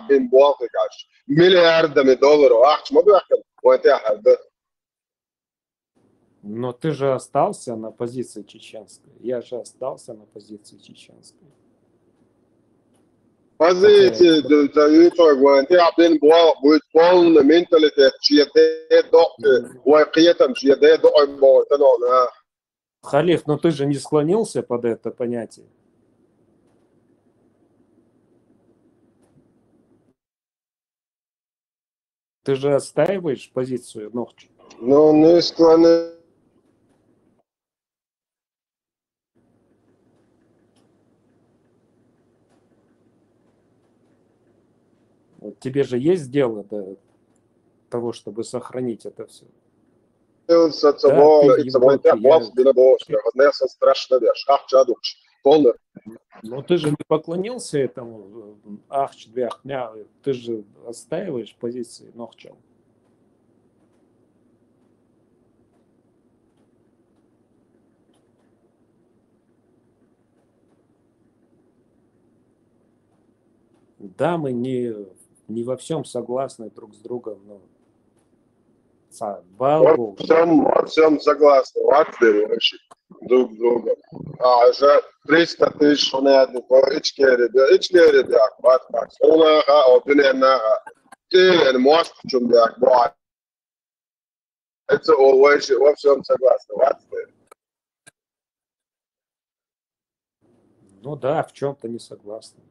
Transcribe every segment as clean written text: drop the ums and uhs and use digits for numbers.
عبين بواقع миллиардами долларов, ах, ما بيحكم وانت حد. Но ты же остался на позиции чеченской. Я же остался на позиции чеченской. позиции تاريخ وانت عبين بواقع بيتفون منتاليتي شيء ضغط وقيتم شيء ضغط بوتنونا. Халиф, но ты же не склонился под это понятие. Ты же отстаиваешь позицию Нохчи. Ну, не склонен. Вот тебе же есть дело до того, чтобы сохранить это все. Да, ты в Европе, но ты же не поклонился этому Ахч-Двяхня, ты же отстаиваешь позиции Нохча. Да, мы не во всем согласны друг с другом, но во всем согласны, вообще друг с другом. А же 300 тысяч надо по ичкере, бат, она, опинена, ты мост чем да, это always во всем согласны, Ну да, в чем-то не согласны.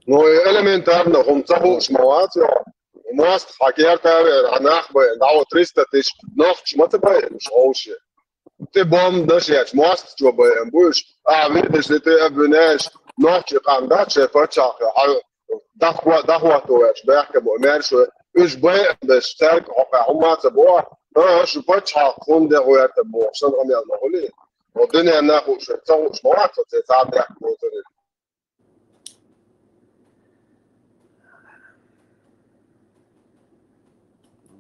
Ну, элементарно, он забыл шмаваться. Мост хакерта, анах бы, дал 300 тысяч, но что ты боишь, вообще? Ты бом дашь, мост что будешь, видишь, ли ты обвиняешь, ночи кандаче, почаха, дахва туешь, бяхка бо, мершу, уж бэдаш, церк, уматься бо, что почах, хунде хуята бо, что он я нахули. Вот дуня нахуй, что шмаваться, ты сам бяхка бо.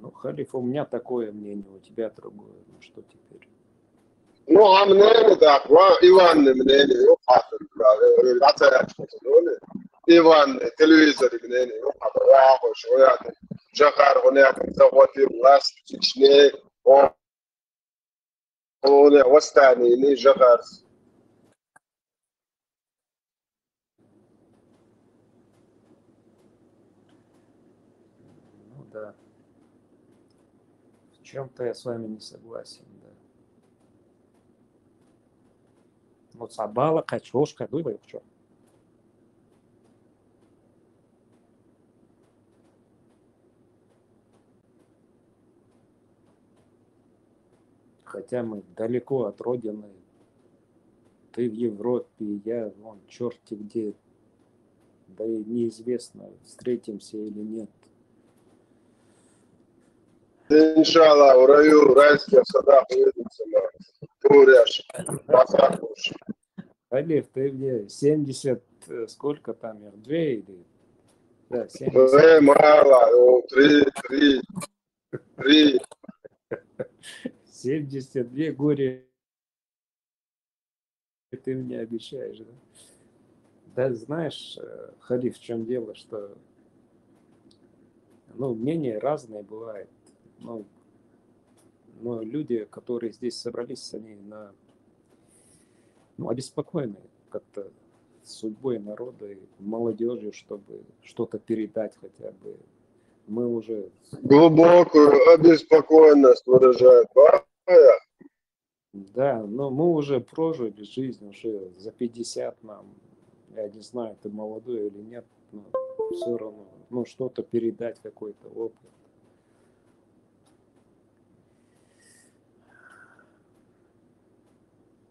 Ну, Халиф, у меня такое мнение, у тебя другое. Ну, что теперь? Ну, а мнение так, Иван мнение, Иван, телевизор мнение, что я Жахар, он я захватил власть в Чечне, он восстание, не Жахар. Ну да. В чем-то я с вами не согласен, да. Вот собака, качушка, выбор в чем. Хотя мы далеко от родины. Ты в Европе, я вон черти где. Да и неизвестно, встретимся или нет. Иншаллах, в раю, райских садах увидимся, куряш, масакуш. Халиф, ты где? 70, сколько там, 2 или... Да, 70. Мало, 3. 72 горе ты мне обещаешь, да? Да, знаешь, Халиф, в чем дело, что мнения разные бывают. Но люди, которые здесь собрались, они обеспокоены как-то судьбой народа и молодежи, чтобы что-то передать хотя бы. Мы уже... Глубокую обеспокоенность выражает. Да, но мы уже прожили жизнь, уже за 50 нам. Я не знаю, ты молодой или нет, но все равно, что-то передать, какой-то опыт.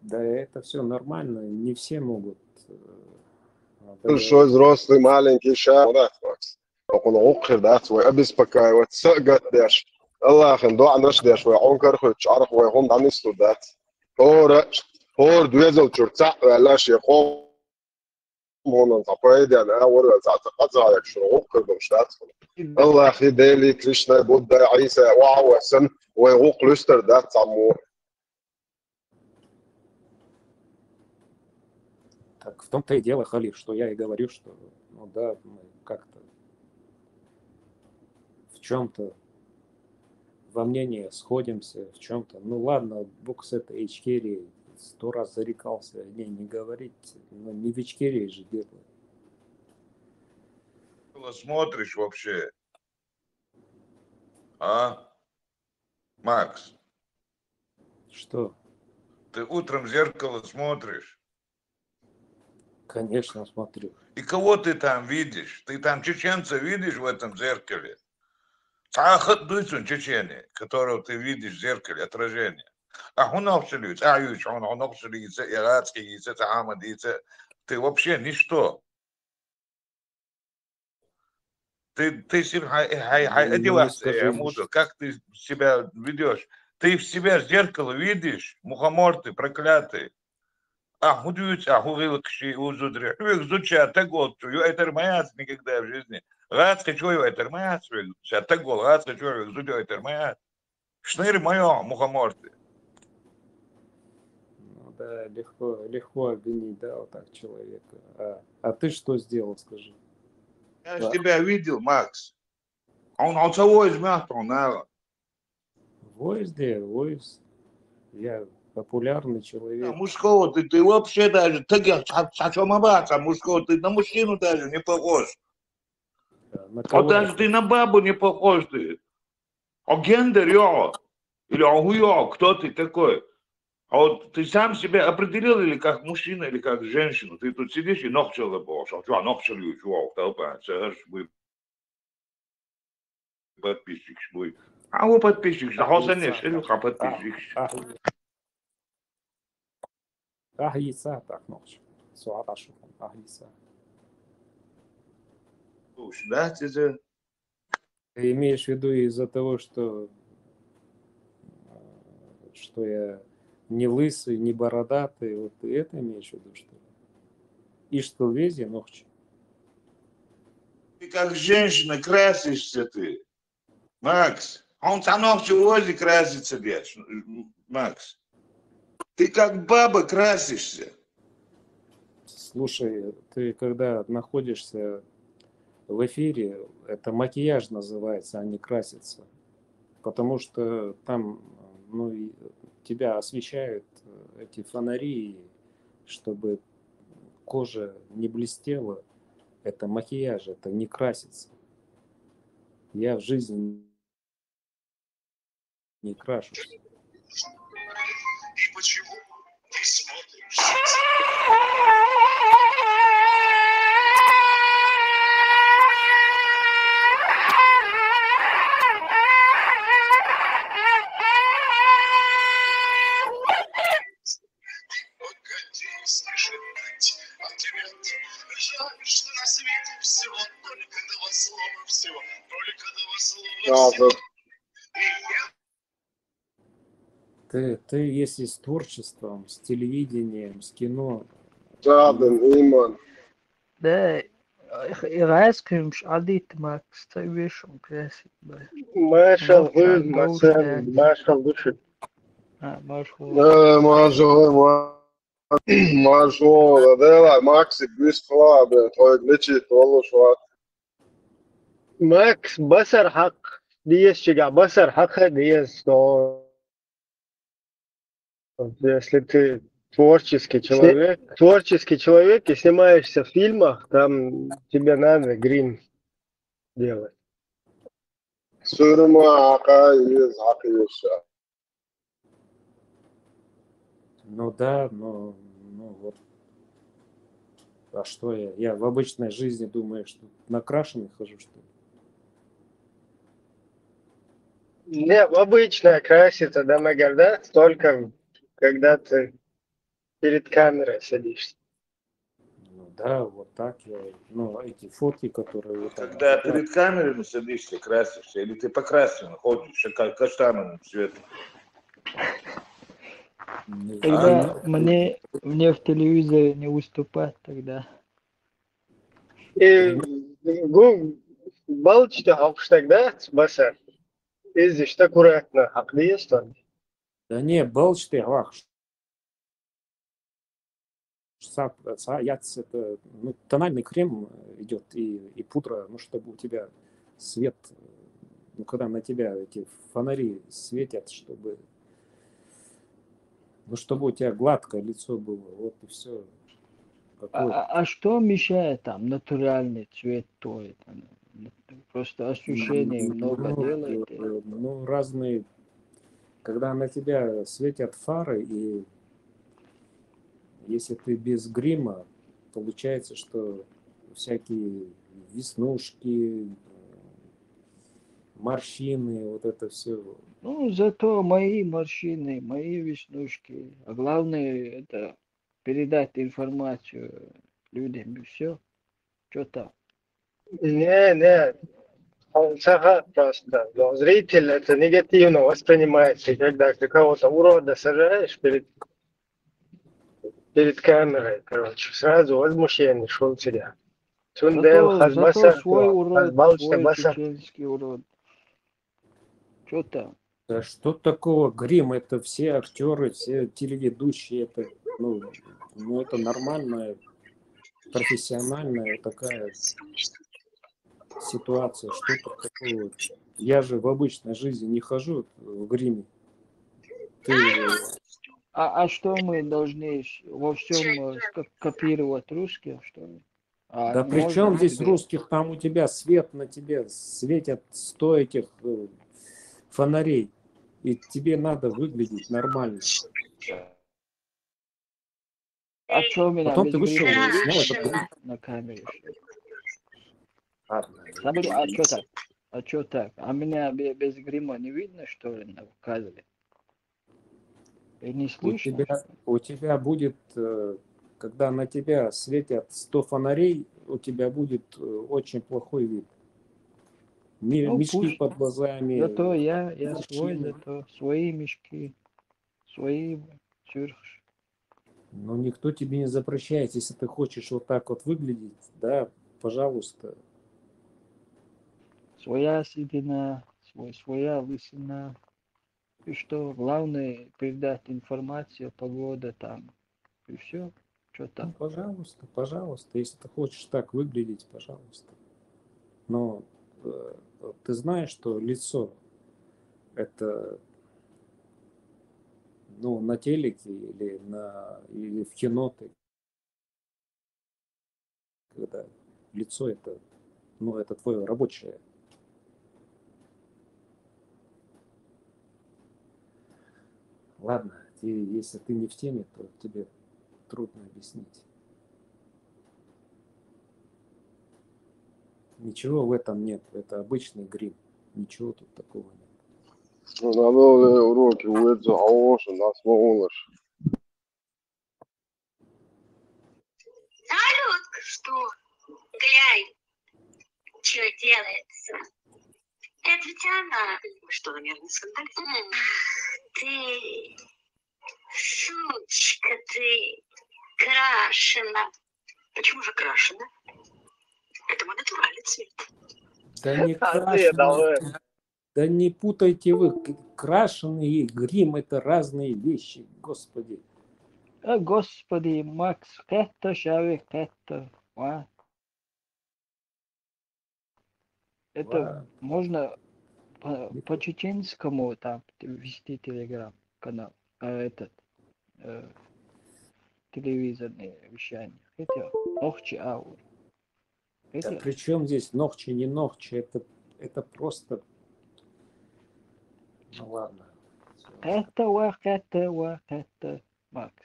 Да, это все нормально, не все могут. Большой, взрослый, маленький, шарф. وقل عقر دات وابسبكاي وتسقط داش الله خن دو عنش داش وعنكر خش عرف وهم عنستو دات هور دوزل تشرتع ولا شي قوم هون صفايد يعني اول قطع على شو عقر بمشات الله اخي ديلي كريشنا بودا عيسى واو وسن ويغوق لستر دات عمو. Так в том-то и дело, Халиф, что я и говорю, что, да, мы как-то чем-то во мнении сходимся, в чем-то. Ну ладно, бог с этой Ичкерией 100 раз зарекался о ней не говорить, но не в Ичкерии же дело. Смотришь вообще, а, Макс? Что? Ты утром в зеркало смотришь, Конечно, смотрю. и кого ты там видишь? Ты там чеченца видишь в этом зеркале? Сахат дуйцун чечене, которого ты видишь в зеркале, отражение. А он обшелюется, он обшелюется, ирацкий яйца, Ахмад яйца. Ты вообще ничто. Ты Ну, не скажи, как ты себя ведешь? Ты в себя в зеркало видишь, мухомор ты проклятый. Хурилкши, узудри. Зуча, тагол, это мояц никогда в жизни. Рад хочу это мояц, тагол, рад хочу зудю это мояц. Шныр мое, мухомор ты. Ну да, легко обвинить, да, вот так человека. А ты что сделал, скажи? Я ж тебя видел, Макс. Он целого из мяса, наверное. Войс. Я популярный человек. Мужского ты вообще даже, о чем обаться, мужского ты на мужчину даже не похож. На Вот кого даже ты на бабу не похож ты. А гендер, я. Или ахуя, кто ты такой? А вот ты сам себя определил или как мужчина, или как женщину? Ты тут сидишь и ногчел бошь. А что, ногчел, чувак, толпа, подписчик свой. А вы подписчик, захолса не шелюха подписчик. яйца так ночь. Суата шухан, яйца. Да, тебе? Ты имеешь в виду из-за того, что я не лысый, не бородатый, вот ты это имеешь в виду, что ли? И что вези ночь? Ты как женщина красишься ты, Макс. Он со ночью возле красится, блядь, Макс. Ты как баба красишься. Слушай, ты когда находишься в эфире, это макияж называется, а не краситься. Потому что там тебя освещают эти фонари, чтобы кожа не блестела. Это макияж, это не краситься. Я в жизни не крашусь. И почему ты смотришь? Погоди, не спеши ждать ответ. Жаль, что на свете всего только два слова, всего только два слова, всего. Ты если с творчеством, с телевидением, с кино. Иман. Да, Ирайским шадит Макс, ты видишь, он красит. Marshall Hughes, Marshall Dushik. Marshall, ده ماكس بيس خلا توي glitchy والله شو Max بصر حق ديس شجع بصر حق ديس то если ты творческий человек и снимаешься в фильмах, там тебе надо грим делать. سورما عقايز عقيش. Ну да, вот. А что я? Я в обычной жизни думаю, что накрашенный хожу, что ли? Не, обычно краситься, да, Магарда, только когда ты перед камерой садишься. Ну да, вот так я. Эти фотки, которые вы там. Когда перед камерой садишься, красишься, или ты покрасен, ходишь, как каштановым цветом. Тогда мне в телевизоре не выступать тогда. И балчта хавштаг, да, басар? Ездишь аккуратно, хақлиеста. Да не, балчты, это тональный крем идет и пудра, чтобы у тебя свет Ну, когда на тебя эти фонари светят, чтобы у тебя гладкое лицо было, вот и все. А что мешает там натуральный цвет твой? Просто ощущение много делает. Ну, разные, когда на тебя светят фары, и если ты без грима, получается, что всякие веснушки, морщины, вот это все. Ну, зато мои морщины, мои веснушки. А главное, это передать информацию людям, и все. Что там? Не, он сахат просто. Но зритель это негативно воспринимается. И когда какого-то урода сажаешь перед камерой, короче, сразу возмущение, шел тебя. Сундел, Зато хазбаса, свой урод, хазбалчта свой баса. чеченский урод. Что там? Да что такого грим? Это все актеры, все телеведущие, это, ну это нормальная, профессиональная такая ситуация. Что тут такого? Я же в обычной жизни не хожу в гриме. Ты А что мы должны во всем копировать русских, что ли? А да при чем можно здесь тебе- русских? Там у тебя свет на тебе светят 100 этих фонарей. И тебе надо выглядеть нормально. А что меня Потом без ты вышел грима и снял видно этот грим. на камере? Что ли? Ладно. Смотри, а что так? А что так? А меня без грима не видно, что ли, на кадре? И не слышно? У тебя будет, когда на тебя светят 100 фонарей, у тебя будет очень плохой вид. Ну, Мешки пусть. под глазами. Зато я свой, морщины. зато свои мешки, свои чурхш. Но никто тебе не запрещает. Если ты хочешь вот так вот выглядеть, да, пожалуйста. Своя седина, своя лысина. И что, главное передать информацию, погода там. И все. Что Ну, там? пожалуйста, пожалуйста. Если ты хочешь так выглядеть, пожалуйста. Но ты знаешь, что лицо это, ну, на телеке или в кино ты, когда лицо это, ну, это твое рабочее. Ладно, если ты не в теме, то тебе трудно объяснить. Ничего в этом нет, это обычный грим. Ничего тут такого нет. Надо уроки уйти, а уж у нас малыш. Салют, что? Глянь, что делается. Это ведь она. Что, наверное, скандалит? Ты, сучка ты, крашена. Почему же крашена? Это мой натуральный цвет. Да не Давай. крашеный, да не путайте вы, крашеный и грим это разные вещи, господи. Господи, Макс, это шавик, это. Это Ладно. можно по чеченскому там вести телеграм-канал, телевизорное вещание. Хотя, охчи аур. Да при чем здесь ногчи, не ногчи, это просто... Ну ладно. Это, Макс.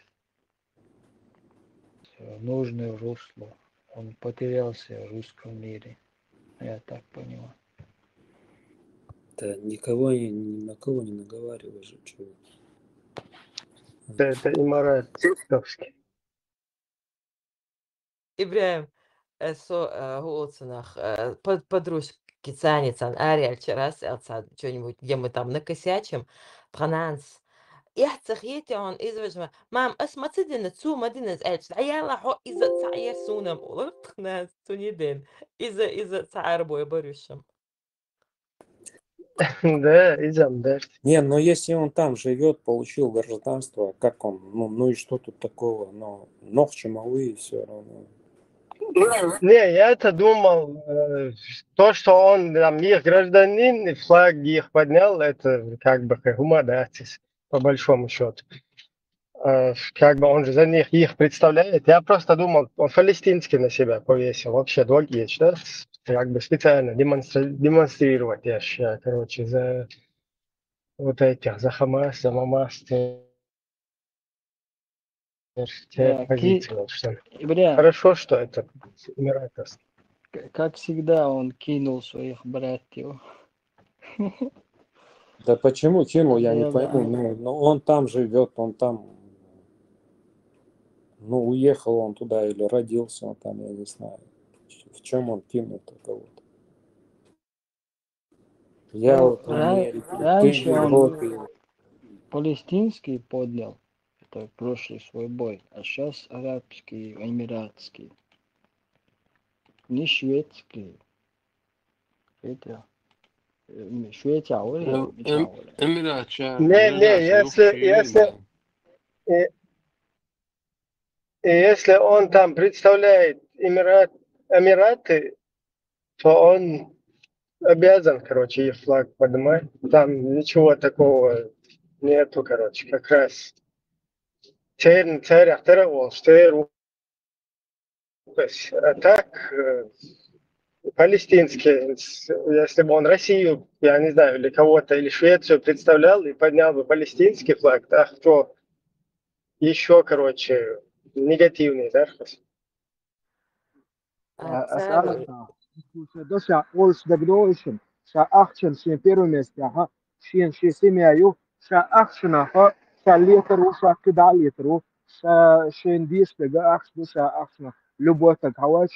Нужное русло. Он потерялся в русском мире. Я так понимаю. Да никого ни на кого не наговаривай же, чего. Это имарат цисковский. إبراهيم Голцинах, подружки Цаницан, Ария, вчера что-нибудь, где мы там накосячим, Прананс. يحتخيتي عن إذا بجمع مام أسمع تدين تسو مدينة ألش عيالا حو إذا تعير سونم ولقنا تونيدين إذا تعير بوي بريشم. Да, изам, да. Не, но если он там живет, получил гражданство, как он, ну и что тут такого, но ногчи малые все равно. Не, я-то думал, то, что он там их гражданин, и флаг их поднял, это как бы гуманитарность, по большому счету. Как бы он же за них их представляет. Я просто думал, он палестинский на себя повесил. Вообще логично, да? Как бы специально демонстрировать, я считаю, короче, за вот этих, за Хамас, за Мамас, те Да, позиции. Вот что. бля, Хорошо, что это эмиратовский. как всегда, он кинул своих братьев. Да почему кинул, я не Я, пойму. Ну, он там живет, он там, ну, уехал он туда или родился он там, я не знаю. В чем он кинул-то кого-то? Я Ну, вот в Америке, раньше ты в он Европе. палестинский поднял, это прошлый свой бой, а сейчас арабский, эмиратский, не шведский. Это Швеция, Ну, меча. Не, если он там представляет Эмираты, то он обязан, короче, их флаг поднимать. Там ничего такого нету, короче, как раз. А так, палестинский, если бы он Россию, я не знаю, или кого-то, или Швецию представлял и поднял бы палестинский флаг, так то еще, короче, негативный, да? Царь, Доша Олш Дагдоишин, Ша Ахчен, Шин первое место, ага, Шин Шисимяю, Ша Ахшина, Ша Литеру, Ша Кида Литеру, Ша Шин Дишпега, Ахш, Ша Ахшина, любой так Хавай,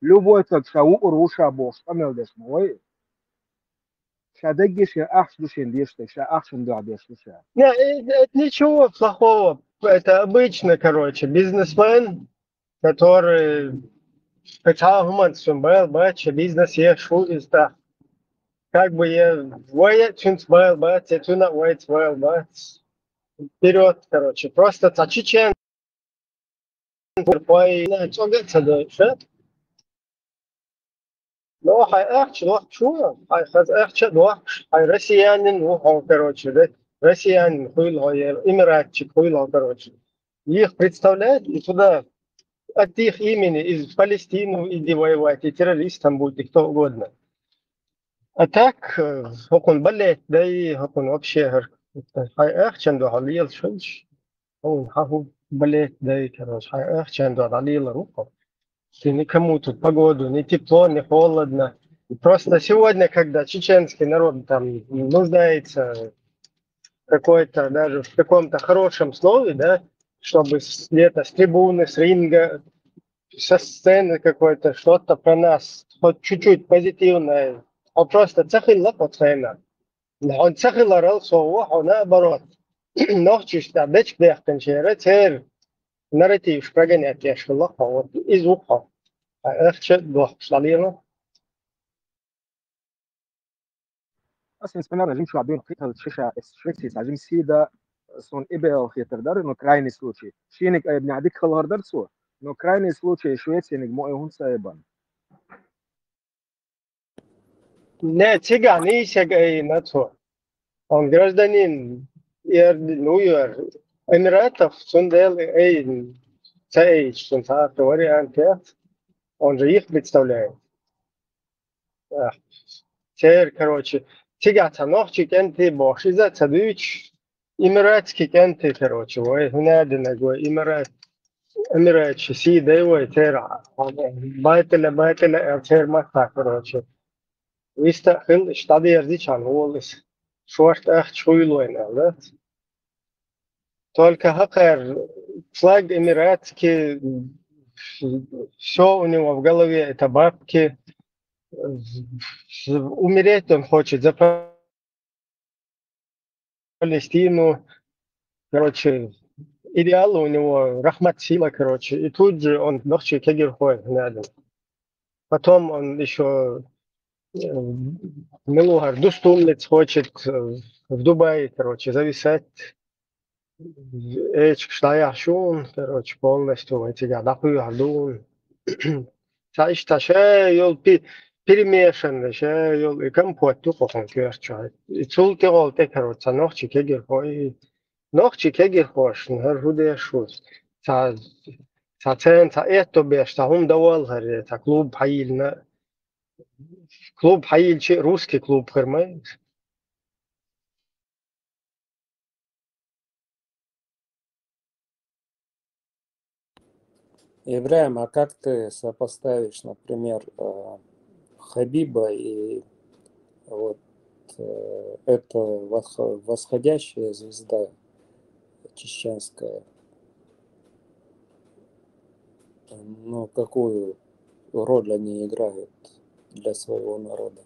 любой так Ша Уру, Ша Бош, Амелдес, мой. Ша Дагиш, Ша Ахш, Шин Дишпег, Ша Ахшин Дадеш, Ша. Не, это ничего плохого. Это обычно, короче, бизнесмен, который хотел был, бача, бизнес я шутит, как бы я воет, чунс был, бац, я туна воет, был, бац. Вперед, короче, просто чечен, пой, что говорится, да, ну, хай ахч, ну, шо, хай хаз ахч, ну, хай россиянин, ну, короче, да, россиянин, хуйло, эмиратчик, хуйло, короче. Их представляют, и туда от их имени из Палестины иди воевать, и террористом будет, и кто угодно. А так, он болеет, да и он вообще, хай ахч, он халил, шунш, он хаху болеет, да и, короче, хай ахч, он халил, руку. И никому тут погоду, ни тепло, ни холодно. И просто сегодня, когда чеченский народ там нуждается какой-то, даже в каком-то хорошем слове, да, чтобы где-то с трибуны, с ринга, со сцены какой-то, что-то про нас, хоть чуть-чуть позитивное, он просто цахилла поцена. Он цахилла рал соуа, он наоборот. Нохчиш та бечк дехтен шере, цер нарратив шпрагенет яшкалла, вот из уха. Echt doch, Stalino. أصلا اسمنا رجيم شو عبين قيتها الشاشة الشريكسيس عجيم سيدا صون إبل خيتر دار إنه كرايني سلوشي شينك ابن عديك خلهر دار سو إنه كرايني سلوشي شويتسي نجمو يهون سايبان Не, цыгане и на то. Он гражданин Эмиратов, Сундел, Цейч, вариант, он же их представляет. Теперь, короче, цыгата ногчи кенты боши за цадыч, эмиратский кенты, короче, ой, надо гой, Эмират, си, да его, тера, байтеля, тер мата, короче. Вистахил, штады ярдичан, волос, шорт, ах, чуйлойна, да? Только хакер, флаг эмиратский, все у него в голове, это бабки, умереть он хочет за Палестину, короче, идеал у него, рахмат сила, короче, и тут же он ночью кегер ходит, надо. Потом он еще Милугар Дустумлиц хочет в Дубае, короче, зависать. Эч Штаяшун, короче, полностью эти гадаху Ардун. Saishta yol перемешанный, yol компот тухохон кверчай. И цулте гол текарот, нохчи кегер хой. Нохчи кегер хош, нхер худе шус. Та цен, та это беш, та хум давал харе, та клуб хаилна. Клуб хаил, русский клуб хермай. Ибраим, а как ты сопоставишь, например, Хабиба и вот эта восходящая звезда чеченская? Ну, какую роль они играют для своего народа?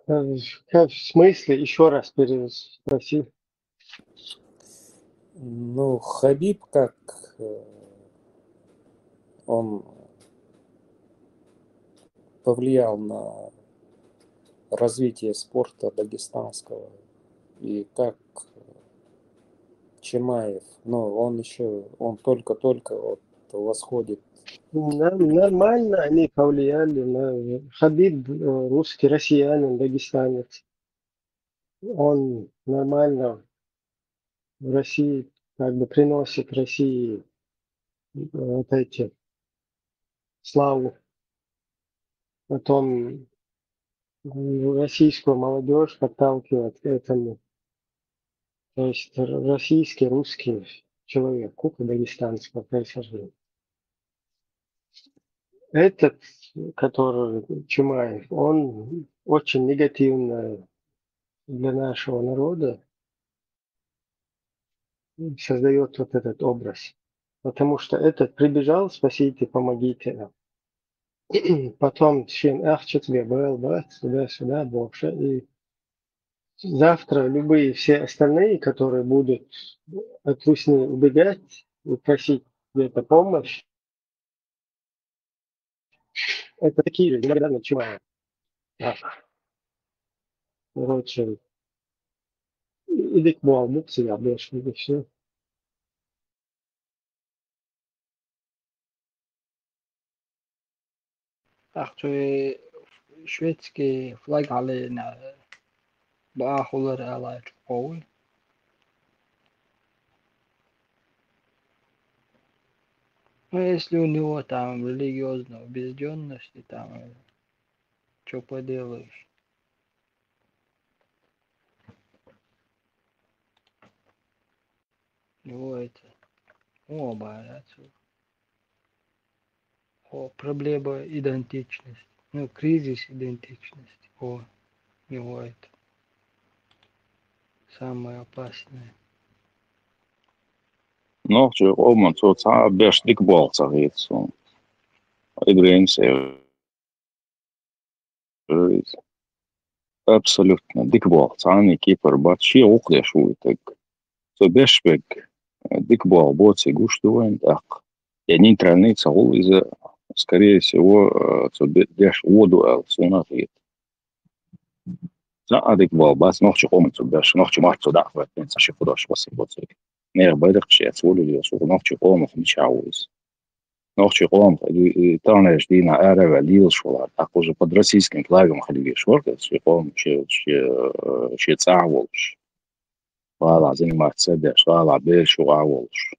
В смысле? Еще раз переспроси. Ну, Хабиб, как он повлиял на развитие спорта дагестанского, и как Чимаев, ну, он только-только вот восходит. Нормально они повлияли на Хабиб, русский россиянин, дагестанец. Он нормально в России как бы приносит России вот эти славу. Потом российскую молодежь подталкивает к этому. То есть российский, русский человек, купа дагестанского происхождения. Этот, который Чимаев, он очень негативно для нашего народа создает вот этот образ. Потому что этот прибежал, спасите, помогите. Потом чин ахчетве был, сюда, бокша. И завтра любые все остальные, которые будут от Русни убегать и просить где-то помощь, это такие люди, иногда начинают. Короче, иди к Богу, себя больше, и все. أخوي شويتسكي فلاج علينا بأخذ على قوي но если у него там религиозная убежденность, и там что поделаешь. Его это оба проблема идентичности, ну кризис идентичности, его это самое опасное. Nokçu olman çok sağ beş dik bolsa geçsin. İbrahim seviyoruz. Абсолютно dik bolsa ani kipar bat şey okle şuytek. So beş bek dik bol boci гуштуен так. Я нейтральный цел из скорее всего so beş воду al sona git. لا dik bol bas nokçu olman so beş nokçu maç so da var. Ben saçı kudaş basın boci. Ne بدك شيء تقول لي صوت نقطة قوم مش عاوز نقطة قوم ترى جدينا أعرف ليل شو أقول قد российским флагом خليه شورك شيء قوم شيء تعاولش ولا заниматься дальше вала больше عاولش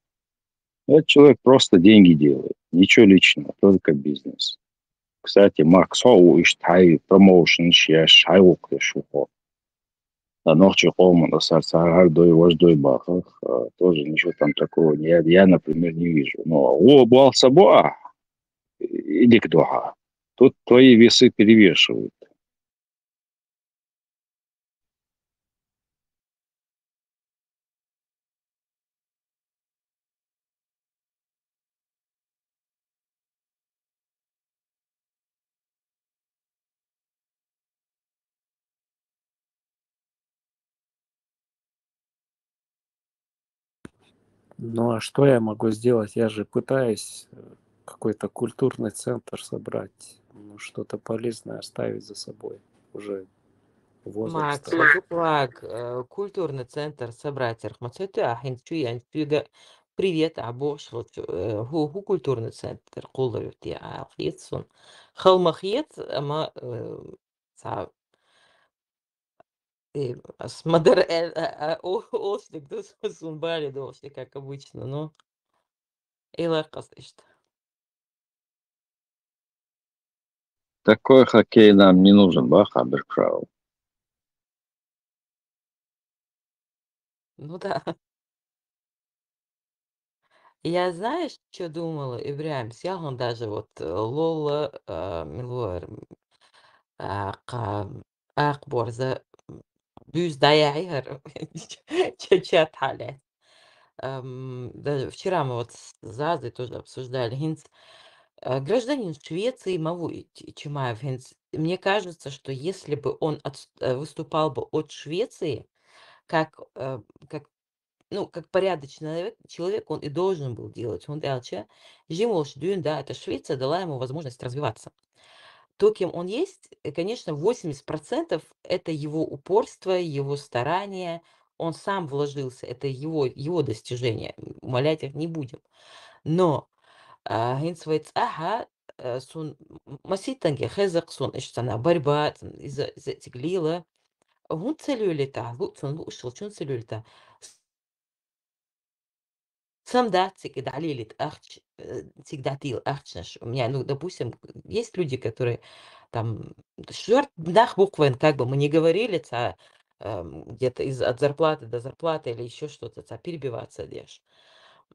этот человек просто деньги делает ничего личного только бизнес кстати Марк Соу иштай промоушен шия шайвок шухо Ночью Холман, Сарсарардой, Вождой Бахах, тоже ничего там такого я, например, не вижу. Но Буал Сабуа или Кдуха, тут твои весы перевешивают. Ну а что я могу сделать? Я же пытаюсь какой-то культурный центр собрать, ну, что-то полезное оставить за собой уже возраст. Макс, флаг, культурный центр собрать Рахматсуты, ахин чуян фюга привет, Абош, هو كولتورный центр قولوا تاع خيتسون خلما خيت أما Смотр, ослик, да, сунбали, да, ослик, как обычно, но и лакостишь. Такой хоккей нам не нужен, баха, Беркшау. Ну да. Я знаешь, что думала, Ибрahim, сяхан даже вот Лола Милуэр أخبار бюз даяйгар чат халят. Даже вчера мы вот с Зазой тоже обсуждали. Гражданин Швеции Мавуи Чимаев, мне кажется, что если бы он выступал бы от Швеции, как, как порядочный человек, он и должен был делать. Он дальше, да, это Швеция дала ему возможность развиваться. То, кем он есть, конечно, 80% это его упорство, его старания. Он сам вложился, это его достижения. Умолять их не будем. Но هينس ага сун маситанге хезак сун иштана борьба из-за тиглила гун целюлита лутсун лушил чун целюлита сам да цикидалилит ахч цигдатил ахчнаш. У меня, ну, допустим, есть люди, которые там шорт дах буквен, как бы мы не говорили, где-то от зарплаты до зарплаты или еще что-то, перебиваться дешь.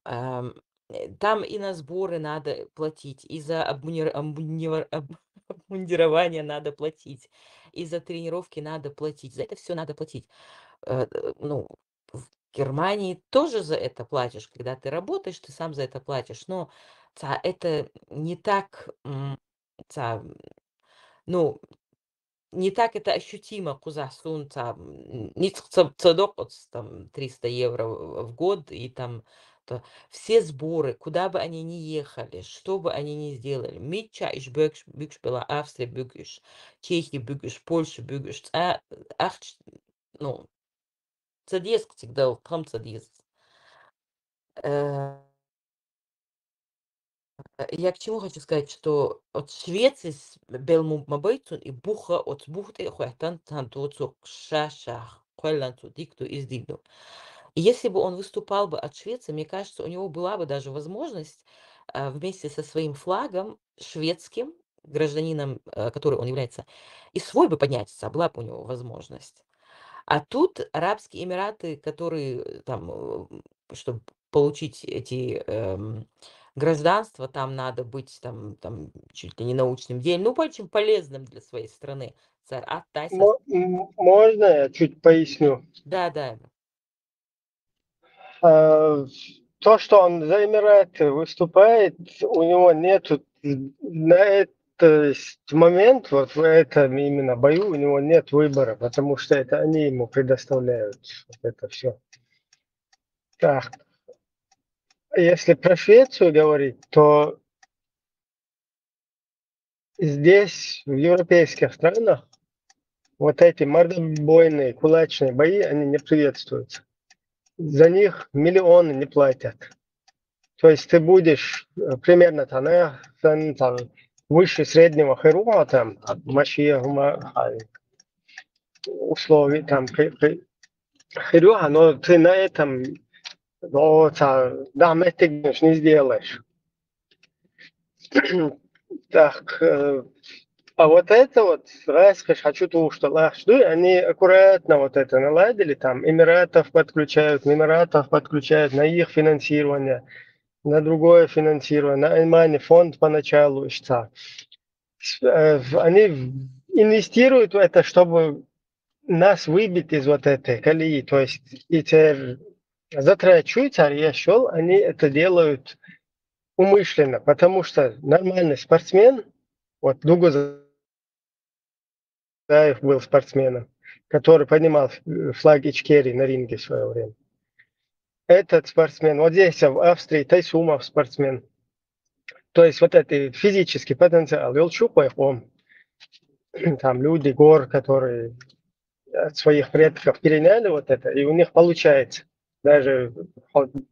Там и на сборы надо платить, и за обмундирование надо платить, и за тренировки надо платить. За это все надо платить. Ну, в Германии тоже за это платишь. Когда ты работаешь, ты сам за это платишь. Но это не так, ну, не так это ощутимо, кузасун, не цадок, там 300 евро в год, и там все сборы, куда бы они ни ехали, что бы они ни сделали, Митча иш бюгш была Австрия бюгш, Чехия бюгш, Польша бюгш, ну, цадеск всегда, хам цадеск. Я к чему хочу сказать, что от Швеции с Белму Мабейцун и Буха от Бухты Хуятан Тантуцу Шашах Хуэланту Дикту из Дигду. И если бы он выступал бы от Швеции, мне кажется, у него была бы даже возможность вместе со своим флагом шведским, гражданином, который он является, и свой бы подняться, была бы у него возможность. А тут Арабские Эмираты, которые там, чтобы получить эти гражданства, там надо быть там чуть ли не научным деятелем, ну, очень полезным для своей страны. Можно я чуть поясню? Да. То, что он за Эмираты выступает, у него нету на этот момент, вот в этом именно бою, у него нет выбора, потому что это они ему предоставляют вот это все. Так, если про Швецию говорить, то здесь, в европейских странах, вот эти мордобойные, кулачные бои, они не приветствуются. За них миллионы не платят. То есть ты будешь примерно там выше среднего хирурга, там, условий, там, хирурга, но ты на этом, этих не сделаешь. Так, а вот это вот, хочу то, что они аккуратно вот это наладили, там, Эмиратов подключают на их финансирование, на другое финансирование, на Альмани фонд поначалу, они инвестируют в это, чтобы нас выбить из вот этой колеи, то есть и теперь затрачивают, они это делают умышленно, потому что нормальный спортсмен, вот Дугузаев был спортсменом, который поднимал флаг Ичкерии на ринге в свое время. Этот спортсмен, вот здесь в Австрии Тайсумов спортсмен. То есть вот это физический потенциал. Велчупов, там люди, гор, которые от своих предков переняли вот это, и у них получается. даже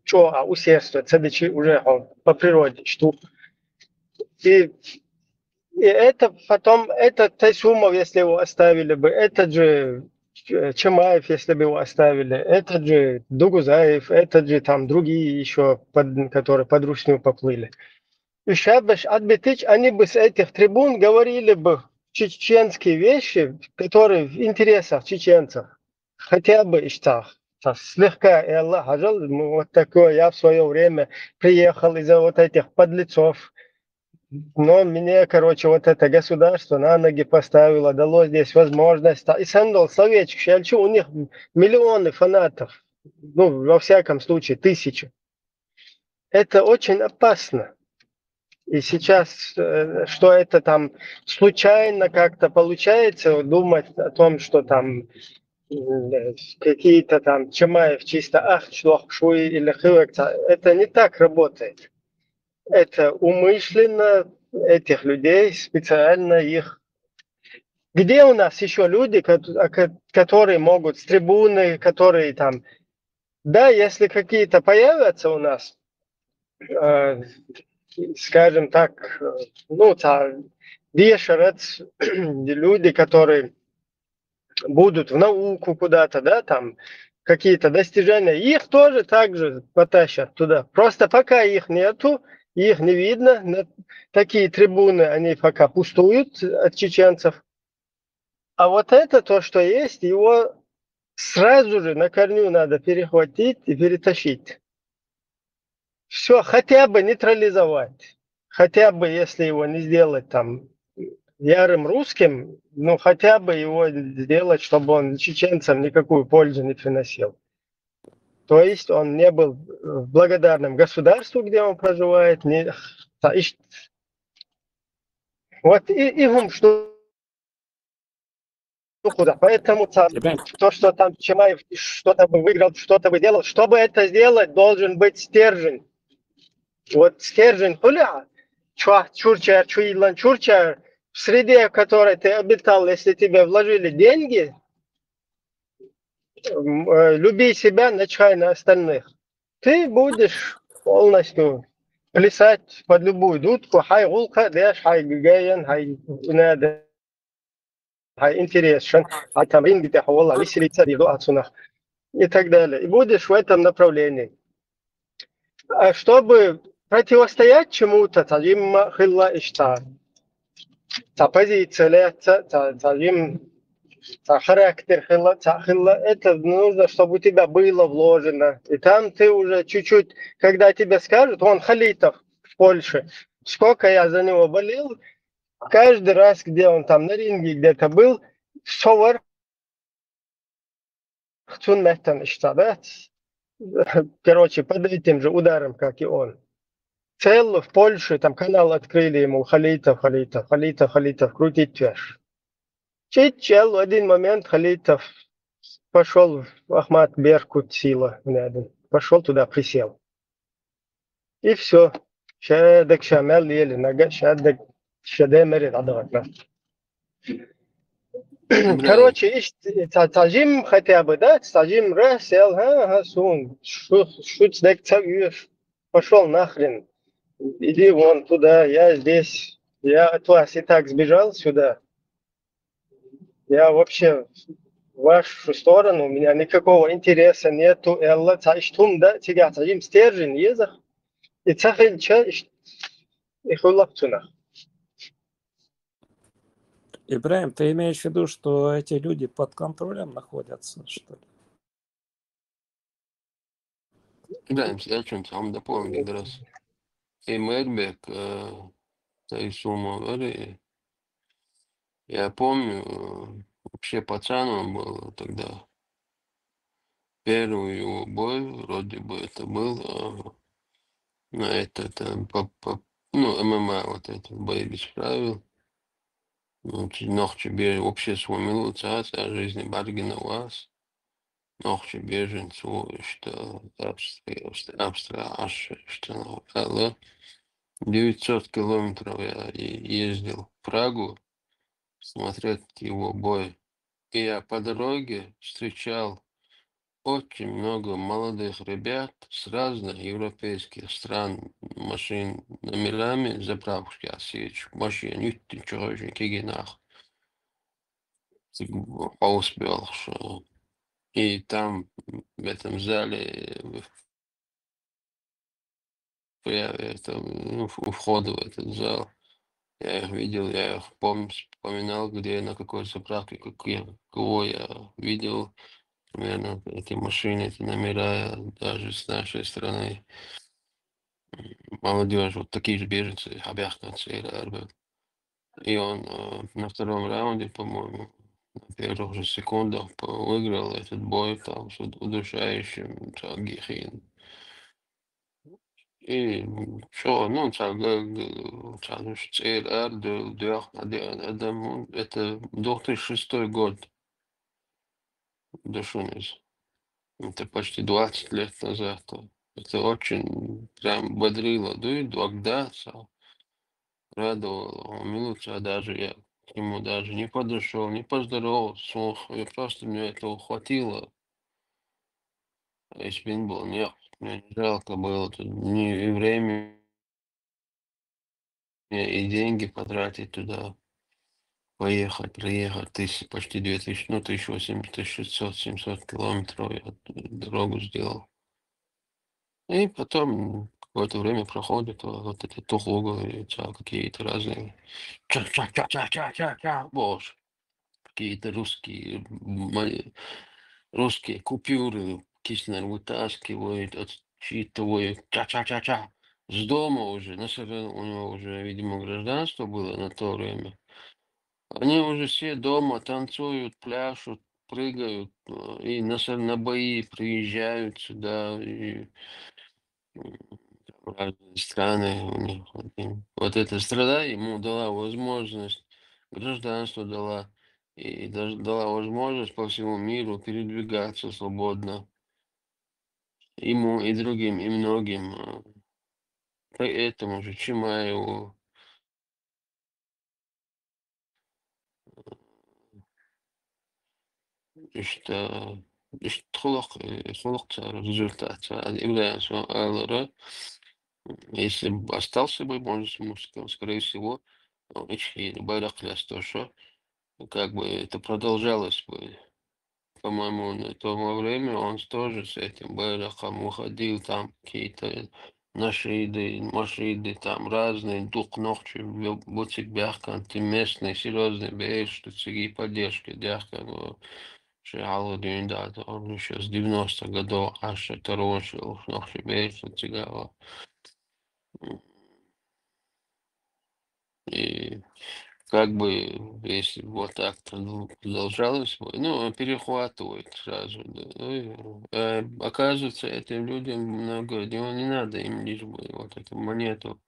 что усердство, цедичи уже по природе, что и это потом, этот Тайсумов, если его оставили бы, этот же Чамаев, если бы его оставили, этот же Дугузаев, этот же там другие еще, которые под Русню поплыли. И Шабаш, Адбетыч, они бы с этих трибун говорили бы чеченские вещи, которые в интересах чеченцев. Хотя бы и что. Слегка, и Аллах, вот такое, я в свое время приехал из-за вот этих подлецов. Но мне, короче, вот это государство на ноги поставило, дало здесь возможность. И Сандал, словечко, Шельчу, у них миллионы фанатов. Ну, во всяком случае, тысячи. Это очень опасно. И сейчас, что это там случайно как-то получается, думать о том, что там какие-то там Чамаев чисто шуи или хывекта, это не так работает. Это умышленно этих людей, специально их. Где у нас еще люди, которые могут с трибуны, которые там, да, если какие-то появятся у нас, скажем так, ну, вешерец, люди, которые будут в науку куда-то, да, там, какие-то достижения, их тоже так же потащат туда. Просто пока их нету, их не видно, такие трибуны, они пока пустуют от чеченцев. А вот это то, что есть, его сразу же на корню надо перехватить и перетащить. Все, хотя бы нейтрализовать. Хотя бы, если его не сделать там ярым русским, ну хотя бы его сделать, чтобы он чеченцам никакую пользу не приносил. То есть он не был благодарным государству, где он проживает. Вот и что куда. Поэтому то, что там Чамаев что-то бы выиграл, что-то бы делал, чтобы это сделать, должен быть стержень. Вот стержень хуля, чурчар, чуилан, чурчар, в среде, в которой ты обитал, если тебе вложили деньги, люби себя, начай на остальных. Ты будешь полностью плясать под любую дудку, хай гулка, дэш, хай гигаян, хай унада, хай интересен, хай тамрин битах, wallah, веселиться, риду ацунах и так далее. И будешь в этом направлении. А чтобы противостоять чему-то, им хилла ишта, позиция, им характер хилла, это нужно, чтобы у тебя было вложено. И там ты уже чуть-чуть, когда тебе скажут, он Халитов в Польше, сколько я за него болел, каждый раз, где он там на ринге где-то был, совар, да? Короче, под этим же ударом, как и он. Цел в Польше, там канал открыли ему, Халитов, крутить твеш. Чел в один момент Халитов пошел в Ахмат Беркут сила, пошел туда, присел. И все. Шадак шамел ели, нога шадак шадемерит адаватна. Короче, тажим хотя бы, да, тажим сел, сун, шут снег цавьешь, пошел нахрен. Иди вон туда, я здесь, я от вас и так сбежал сюда. Я вообще в вашу сторону, у меня никакого интереса нету. И Аллах цаиштум, да, тебя цаим стержень, езах. И цахил ча, и хулапцунах. Ибраим, ты имеешь в виду, что эти люди под контролем находятся, что ли? İbrahim Selçuk tam da помню biraz. Эмельбек, Тайсума, я помню, вообще пацаном был тогда. Первый его бой, вроде бы это был на этот, ну, ММА, вот это, бои без правил. Ну, noch тебе вообще сломил царство жизни Баргина вас. Noch тебе женцу, что Австрия, что 900 километров я ездил в Прагу смотреть его бой. И я по дороге встречал очень много молодых ребят с разных европейских стран машин номерами заправки осечь. Машин, ютти чорожи, кигинах. Успел, что. И там, в этом зале, у входа в этот зал, я их видел, я их вспоминал, где, на какой заправке, кого я видел. Примерно эти машины, эти номера, даже с нашей стороны. Молодежь, вот такие же беженцы, Абяхкан, и он на втором раунде, по-моему, на первых же секундах выиграл этот бой там с удушающим Гихин. И что, ну, это 2006 год, Душунис. Это почти 20 лет назад. Это очень прям бодрило. Дует, Багдаса, радовало. Милуция даже, я к нему даже не подошел, не поздоровался, смог. И просто мне этого хватило. А если бы не было, нет, мне не жалко было тут ни время, и деньги потратить туда. Поехать, приехать, почти 2000, ну, 1800, 1600, 700 километров я дорогу сделал. И потом какое-то время проходит, вот эти тухлугы, какие-то разные, боже, какие-то русские купюры Киснер вытаскивает, отчитывает, ча-ча-ча-ча. С дома уже, у него уже, видимо, гражданство было на то время. Они уже все дома танцуют, пляшут, прыгают, и на бои приезжают сюда, и в разные страны у них. Вот эта страна ему дала возможность, гражданство дала, и даже дала возможность по всему миру передвигаться свободно. Ему и другим, и многим. Поэтому же Чимаеву, что результат является Аллара. Если бы остался бы, может, скорее всего, и Байракляс тоже, как бы это продолжалось бы. По-моему, на то время он тоже с этим Байраком уходил, там какие-то нашиды, машиды, там разные, дух ночи, бутик бяхкан, ты местный, серьезный бейш, что цыги поддержки, дяхкан, шеалу да, он еще с 90-х годов, аж это рошил, ночи бейш, цыгава. И как бы, если вот так продолжалось, ну, перехватывает сразу. Да. Оказывается, этим людям много дела не надо, им лишь бы вот эту монету.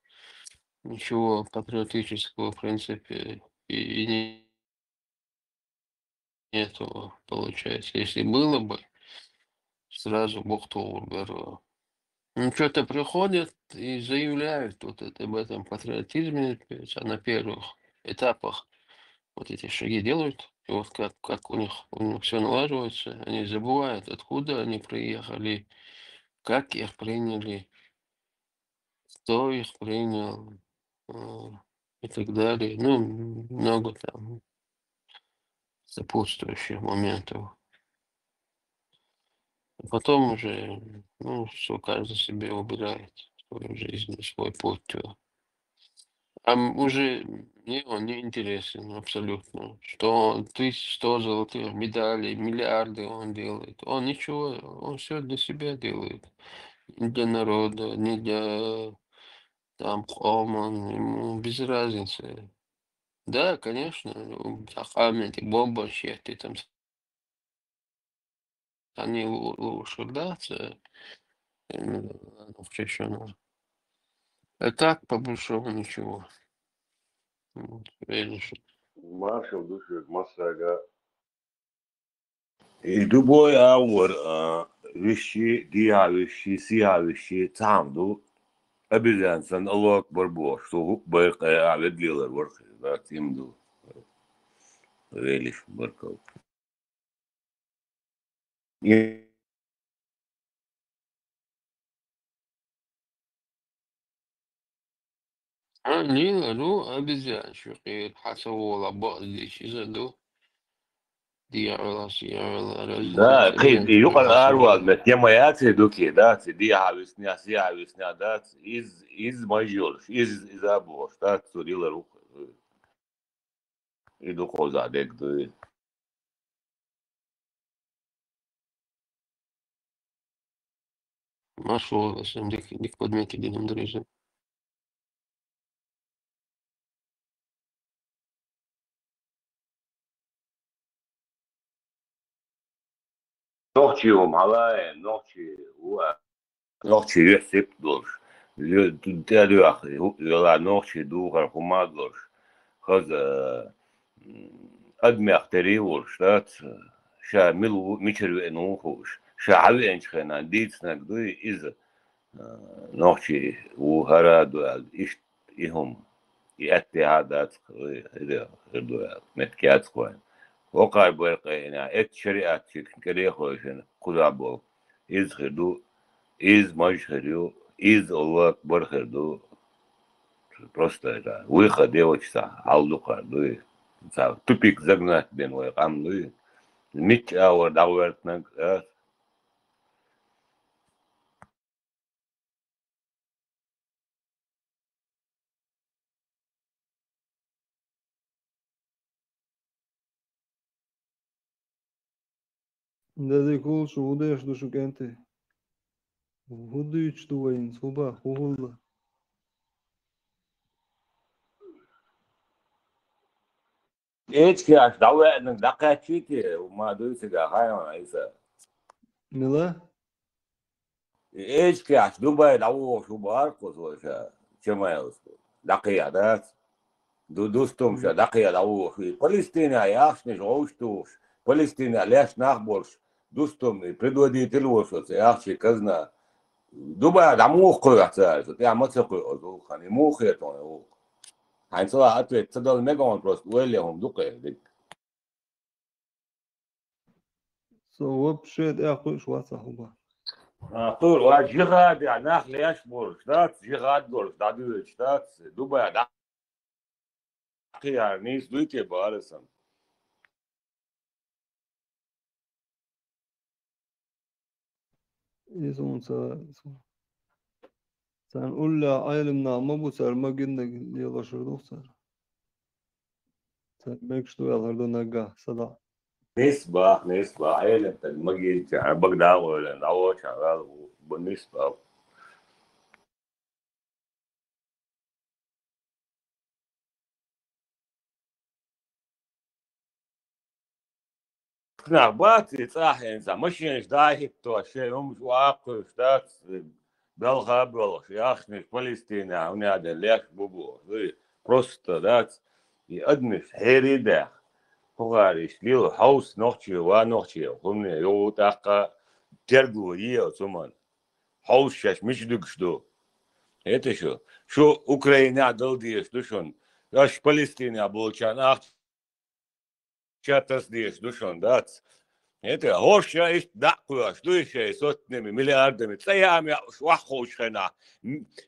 Ничего патриотического, в принципе, и нету, получается. Если было бы, сразу Бухту беру. Ну, что-то приходят и заявляют вот это, об этом патриотизме на первых этапах. Вот эти шаги делают, и вот как у них все налаживается, они забывают, откуда они приехали, как их приняли, кто их принял, и так далее. Ну, много там сопутствующих моментов. А потом уже, ну, все каждый себе выбирает свою жизнь, свой путь. Уже он не интересен абсолютно. Что он 1100 золотых медалей, миллиарды он делает. Он ничего, он все для себя делает. Не для народа, не для там Оман, ему без разницы. Да, конечно, Ахамед и Бомба, ты там они лучше даться в Чечену. А так, по большому, ничего. Видишь. Marshall düşük masaya любой аур вещи, диа вещи, сия вещи, там, ну, обязательно Allah Akbar bu, что байк аве дилер ворк, да, тим ду, велиш баркал. ليلة دو أبزان شقير حسوا لبعض ديش يزدو دي على سيارة لا رجل قيد أبزان شقير يقال أروى حسوا متيميات دوكي دات دي عاوزني أسي عاوزني دات إز ماجيولش إز أبوش دات سوريلا روح إدو خوزا ديك دو ما شو اسم ديك подметки دي دريجة نوخشي ومعلاي نوخشي هو نوخشي يحسب دولش تادو أخي يلا نوخشي دوغر هما دولش خذ أدمي أختري ورش دات شا ملو ميشر نوخوش شا عوي انشخنا ديت نقدوي إز نوخشي وهرا دوال إشت إهم يأتي عادات إذا دوال متكات كوين وقال بورقينا إت شريعة كريه خوشنا كلابو إز خدو إز ماج خدو إز الله أكبر خدو просто это выход девочка алдука ну тупик загнать ден ой ам ну мич ауэр давертнаг ده دي كل شو ده يشدو شو كنتي وهدو يشدو وين صباح وهلا إيش كاش دعوة إنك دقة شيء وما دوي سجا هاي ما إيسا ملا إيش كاش دبي دعوة شو باركوس وشا شما يوسف دقة عادات دوستم شا دقة دعوة في فلسطين ياخش نجوشتوش فلسطين ليش نخبرش دوستم предводитель وشوت ياخش كذنا دبي دعوة قوي أحسن يا ما تقول أزو خاني مو خيرتون هو هاي صلاة أتوت تدل ميجون بروست ويلهم دقة ديك صوب شيت اخو شو صاحبه طول وجهاد يعني ناخ ليش بورش دات جهاد بورش دادو دات دبي دقة يعني نيس دويتي بارسن يسون sen ulla aylimna ama bu serma günde yılaşırdık ser. Sen mekştu yalardı naga sada. نسبة عيلة المجيد يعني بقدر أقول أول شغال بالنسبة باتي صح إنسان مش داهي تو شيء مش واقع شتات بالغاب والله يا أخي فلسطين هنا هذا ليش بوبو просто دات يقدمش حيري ده هو عارف ليه هاوس نوتشي ونوتشي هم يو تاقا ترجو يو ثمن هاوس شاش مش دكشدو это شو أوكرانيا دلديش دوشون ياش فلسطين يا بولشان أخ شاتس ديش دوشون دات это هوشة إيش دقوش دوشة сотнями миллиардами تلاقي وحوش هنا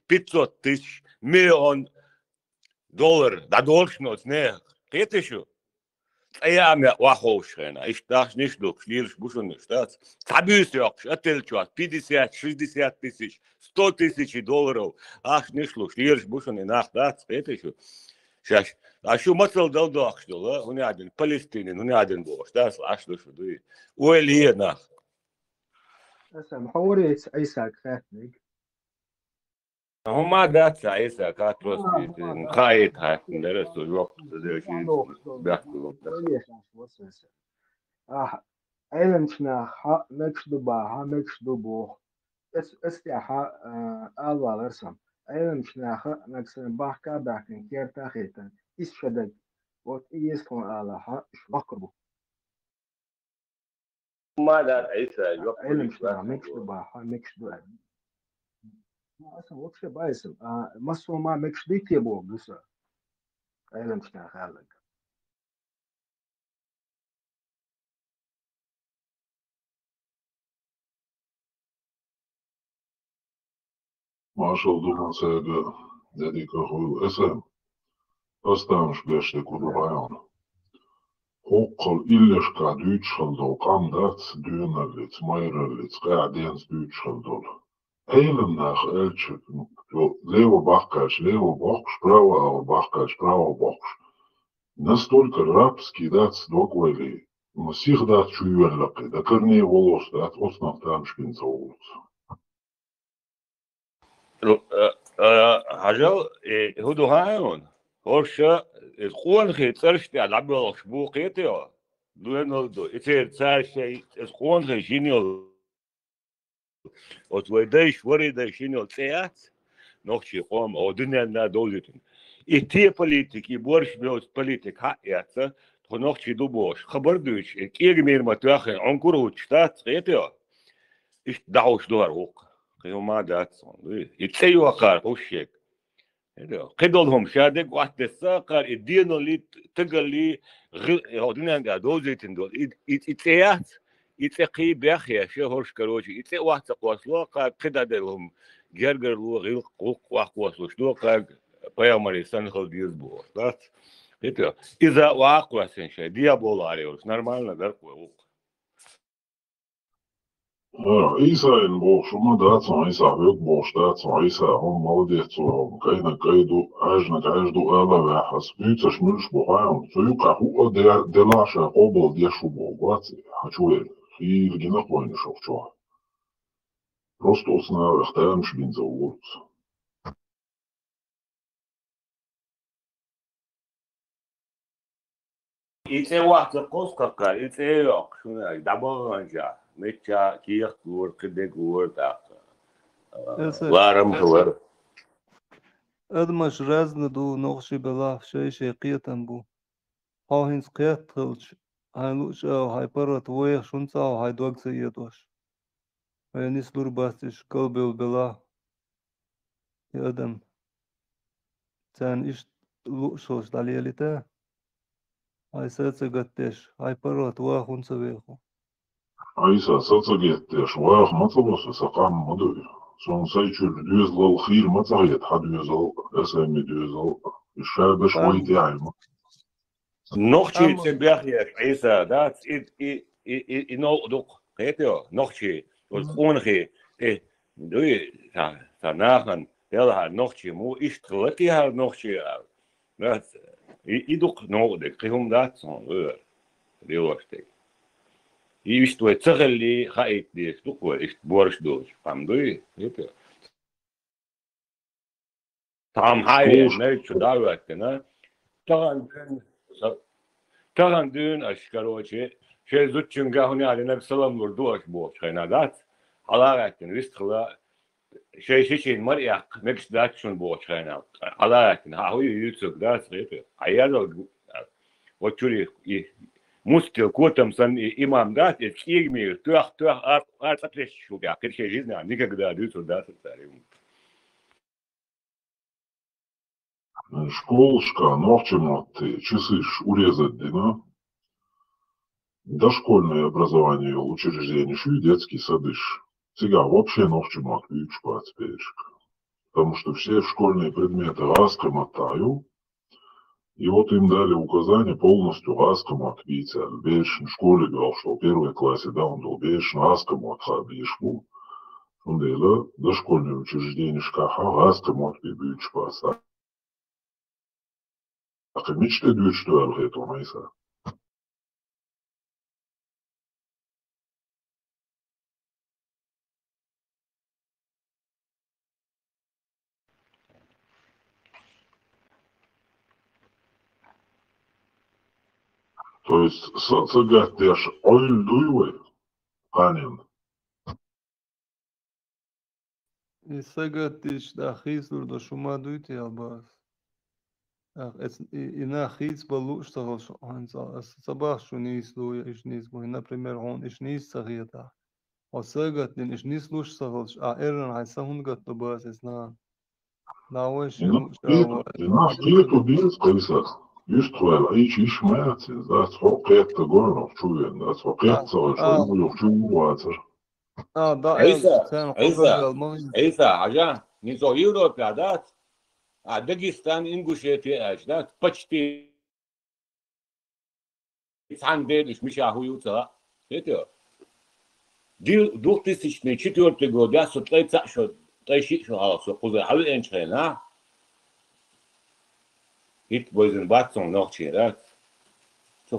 500 тысяч миллион доллар да должность не это что أيام وحوش هنا إيش داش نشدوك ليش بوشون штат табюс يوكش أتلчуат 50 60 тысяч 100 тысяч долларов ах нишлуш лишь бушон инах дат это что сейчас а что масл долдох что ла он один Палестинин он один бош да аш что дуй уэлье нах اسم حوري عيسى خاتنك هما دات عيسى كاتروس خايت هاي درسوا الوقت ده شيء بيحكوا علم شناخ مكش دباها مكش دبوخ استياحة آلا لرسم علم شناخ نكسن باحكا باكن كيرتا خيتا إس شدد وات إيسكون آلاها شبقربو ما دات عيسى الوقت علم شناخ مكش دباها مكش دباها أصلا وقت بايسم مصر ما مكش ديتي بو بس علم شناخ آلك ما شاء الله سيد ذلك هو اسم أستانش بيشتي كل رأيان هوقل إلش كا دوتشل دول قامدات دوناليت مايراليت قاعدين دوتشل دول Eilen nach Elchik, Levo Bachkash, Levo Box, Prava Bachkash, Prava Box. Настолько рабский дат доквели, Масих дат чуюэллаки, да корней волос дат основ там шпинца улус. Hajal, hoe doe hij Horsje, het gewoon geen terstje, dat wil ik spook eten, ja. Doe je nou doe. Het is het gewoon geen geniaal. От войдешь, войдешь, не отсеять, ночью хом, один на дозитин. И те политики, борщ бьет политик, это, то ночью дубош. Хабардуч, кирмир матахен, он курут, штат, это, и дауш дуарук. Кема датсон, и цею акар, ушек. قدولهم شادق واحد الساقر الدين اللي تقلي هودنا قاعد دوزيتن دول اتيات يتقي بأخي شهرش كروشي يتقي واحد تقوصلو قاعد قدادلهم جرجر لو غير قوق واقوصلو شلو قاعد بيامري سنخل ديزبو إذا واقوصن شيء ديابول عليه نورمально درقوا Isa in boš, daco, Isa vjok boš, daco, Isa, on молодец, kajna kajdu, ajna kajdu elave, has mycaš milš bohajon, so juka hua delaša obal dješu bogaci, hačuje, hir gina kojni šovčo. Просто osnave htajem šbin za ulic. Ice واحد قوسكا ice يوك شنو دابونجا متى كيخ كور كده كور تاع لارم هور أدمش رزن دو نقشي بلاف شي قيتن بو هاهنس قيت تلش هايلوش أو هاي برت ويخ شنصا أو هاي دوغ سيدوش وينيس لور باستش قلبي البلا يا أدم تان إيش لوشوش دالياليتا هاي ساتسغتش هاي برت ويخ ونصا ويخو Isa satsagettеш, vaях matsalos saqam madui. Son saychul düzlal khir matsayet hadüzal, esemi düzal. الشاب شوي داعم. نوختي تبيخ عيسى دات إنه دق هيتو نوختي والخونخي دوي تناخن يلا نوختي مو إشتغلتي ها نوختي دات يدق نودك كهم دات صن ديوشتي يشتوي تغلي خايت ديش دقوا إشت بورش دوش فهمدوي هيتو طعم هاي نيتشو دعوتنا طبعا دون أشكروشي شيء زوجين قاهوني على نفس سلام وردوش بوش خينادات حلاقتن ريستخلا شيء مريح مكس داتشون بوش خيناد حلاقتن هاوي يوتيوب دات غيره عيالو وتشوري مستل كوتم سن إمام دات إتكيمي توخ أرتقلش شو بيعكر شيء جزنا никогда يوتيوب دات تاريخ Школушка, ночью часы урезать дина. Дошкольное образование учреждение и детский садыш. Сега вообще ночью отключка теперь. Потому что все школьные предметы раскомотаю. И вот им дали указание полностью раскомот видите. Бешен в школе говорил, что в первой классе, да, он был бешен раскомот хабишку. Он делал дошкольное учреждение шкаха раскомот бибючка. А мечты дают, что это майса. То есть сацагатеш ойл дуйвы, панин. И сагатеш да хисур до шума дуйте албас. إنا خيس بلوش تغل شو هنسا صباح شو نيس لو إيش نيس بو هنا بريمير هون إيش نيس صغيرة وساقت لين إيش نيس لوش تغلش إيرن هاي سهون قد تباس إسنا ناوش إنا خيتو بيز قيسا يشتغل إيش ماتي ذات حقيت تقولنا شوين ذات حقيت صغير شو يقول شو واتر عيسى عجان نيزو يورو بلادات А Дагестан, Ингушетия, да, почти Цангелиш, Мишахуюца, это 2004 год, я сотрется, что тащить, что куза, а вы энчена, ит бойзен батсон ночи, да, что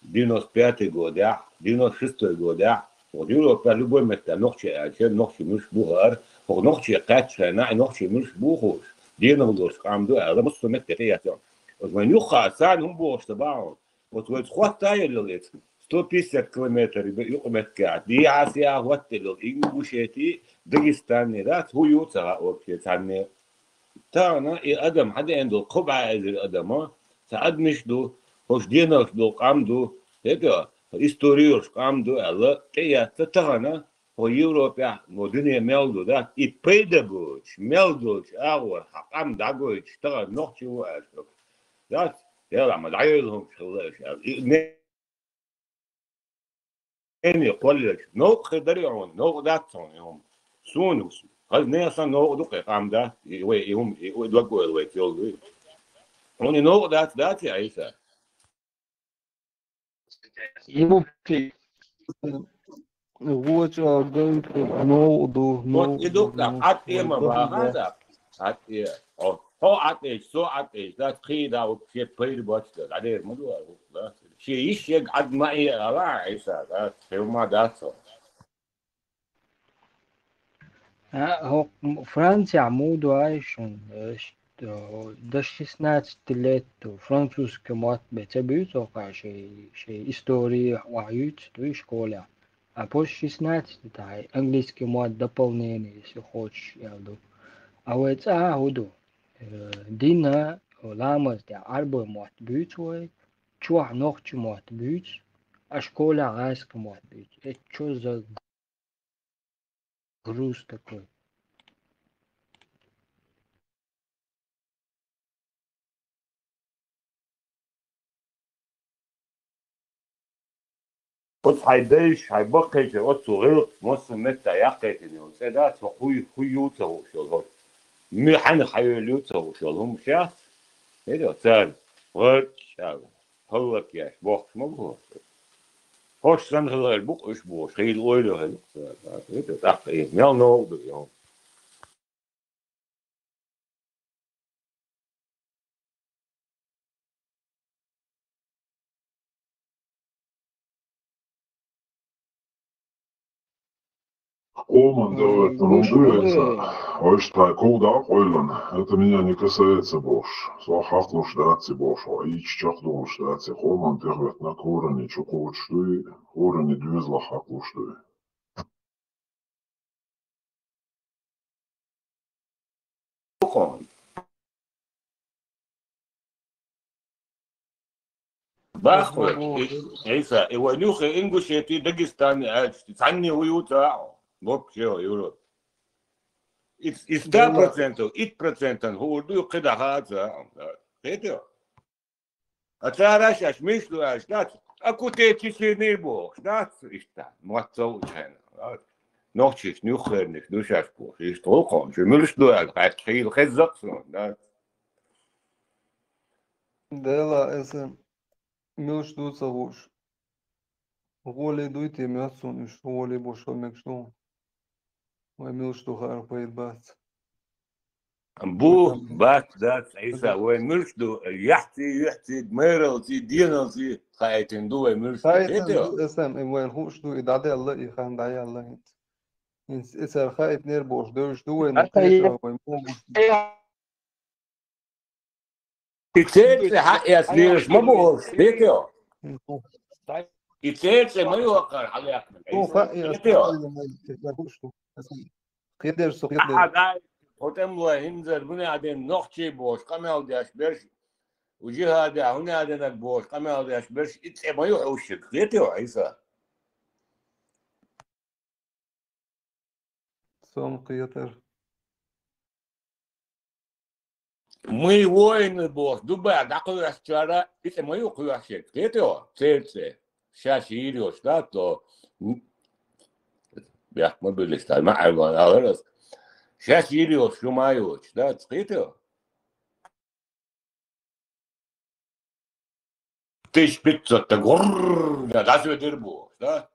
95 год, да, 96 год, да, вот Европа любой место ночи, а чем ночи мыш бухар, по ночи качена, и ночи мыш бухуш, дина вдош камду, а мы что место это. Вот мы нюха, сан умбош, табаун. Вот хватает лет 150 километров юкметка. Диасия хватает Ингушетии, Дагестане, да, хуюца вообще цанне. تانا ادم حدا عنده قبعه الادم ساعد مش دو خوش ديناش دو قامدو هيك هيستوريوش قامدو الله تيا تتغنا هو يوروبيا مدنيا ميلدو ده يبيدبوش ميلدوش اول حقام داغوش تغ نوختي واش ده يلا ما دايلهم شغلاش اني قول لك نو قدريون نو داتون يوم سونوس هل نيسان نو دوك قام ده يوم يدوقوا الويت يولد only know that يا عيسى يمكن Watch our going to no do вот no идут там от no тема багажа от هو عطيش سو عطيش لا تخيدا وشي بير بوتش عليه الموضوع شيء يقعد معي لا عيسى لا ما داتو هو Франция عمود عايشون до 16 лет французский мат бетебют шей истории вают в школе. А после 16 тай английский мат дополнение, если хочешь, я буду. А вот худу дина ламас der арбой мат бют ой, чуа ночь мат бют, а школа райский мат бют. Это что за груз такой? вот хайдеш хайбакете вот صغير مص متى يقيتني وسدات خوي يوتو شغل مي حن حيلوتو شغلهم شاف هذا ثاني ورك شاف هو كياش بوخ مو هوش سن هلا البوق ايش بوش خيل اويلو هذا هذا تاقي ميل نو يوم Колман делает Больше нумбуется, ойштай колда ойлан. Это меня не касается больше. Слахах лушдаться больше, а ич чах лушдаться. Колман делает на корни чукот штуй, корни две злахах луштуй. باخذ عيسى ونوخ انجوشيتي داغستان عني ويوتا بوك شو يورو it's 100% هو دو كده هذا كده اتعرفش مش لو اشتات اكو تيجي نيبو اشتات اشتا موتو هنا نوتش نوخرنك نوشاش بو يشتوقون شو ملش دو قاعد خيل خزق Dela esse meus do savos. Role do ite meus sonhos, role boşa mekşon. وميلش do har payet bas. بو بات ذات عيسى وين مرشدو يحتي دميرل تي دينل تي خايتين دو مرشدو خايتين دو اسم وين هوش دو إدعادي الله يخان دعي الله انت. إسر خايت نير بوش دوش دو وين مقيشة وين موش. يتسيرسي حق يا سليرش ما بوش بيكيو يتسيرسي ما يوقر عليك من عيسى قيدر سو قيدر وتم هنزل من بعدين نخشي بوش قمال داش برش وجهه دا هنا دا بوش قمال داش برش يتسي ما يوحوشك قيتيو عيسى سوم قيتر Мы воины бог, дубай, такой расчара, если мою хуящик, это сердце, сейчас идешь, да, то я мы были стали, сейчас идешь, шумаешь, да, это 1500, так, да, das wird der Buch, да?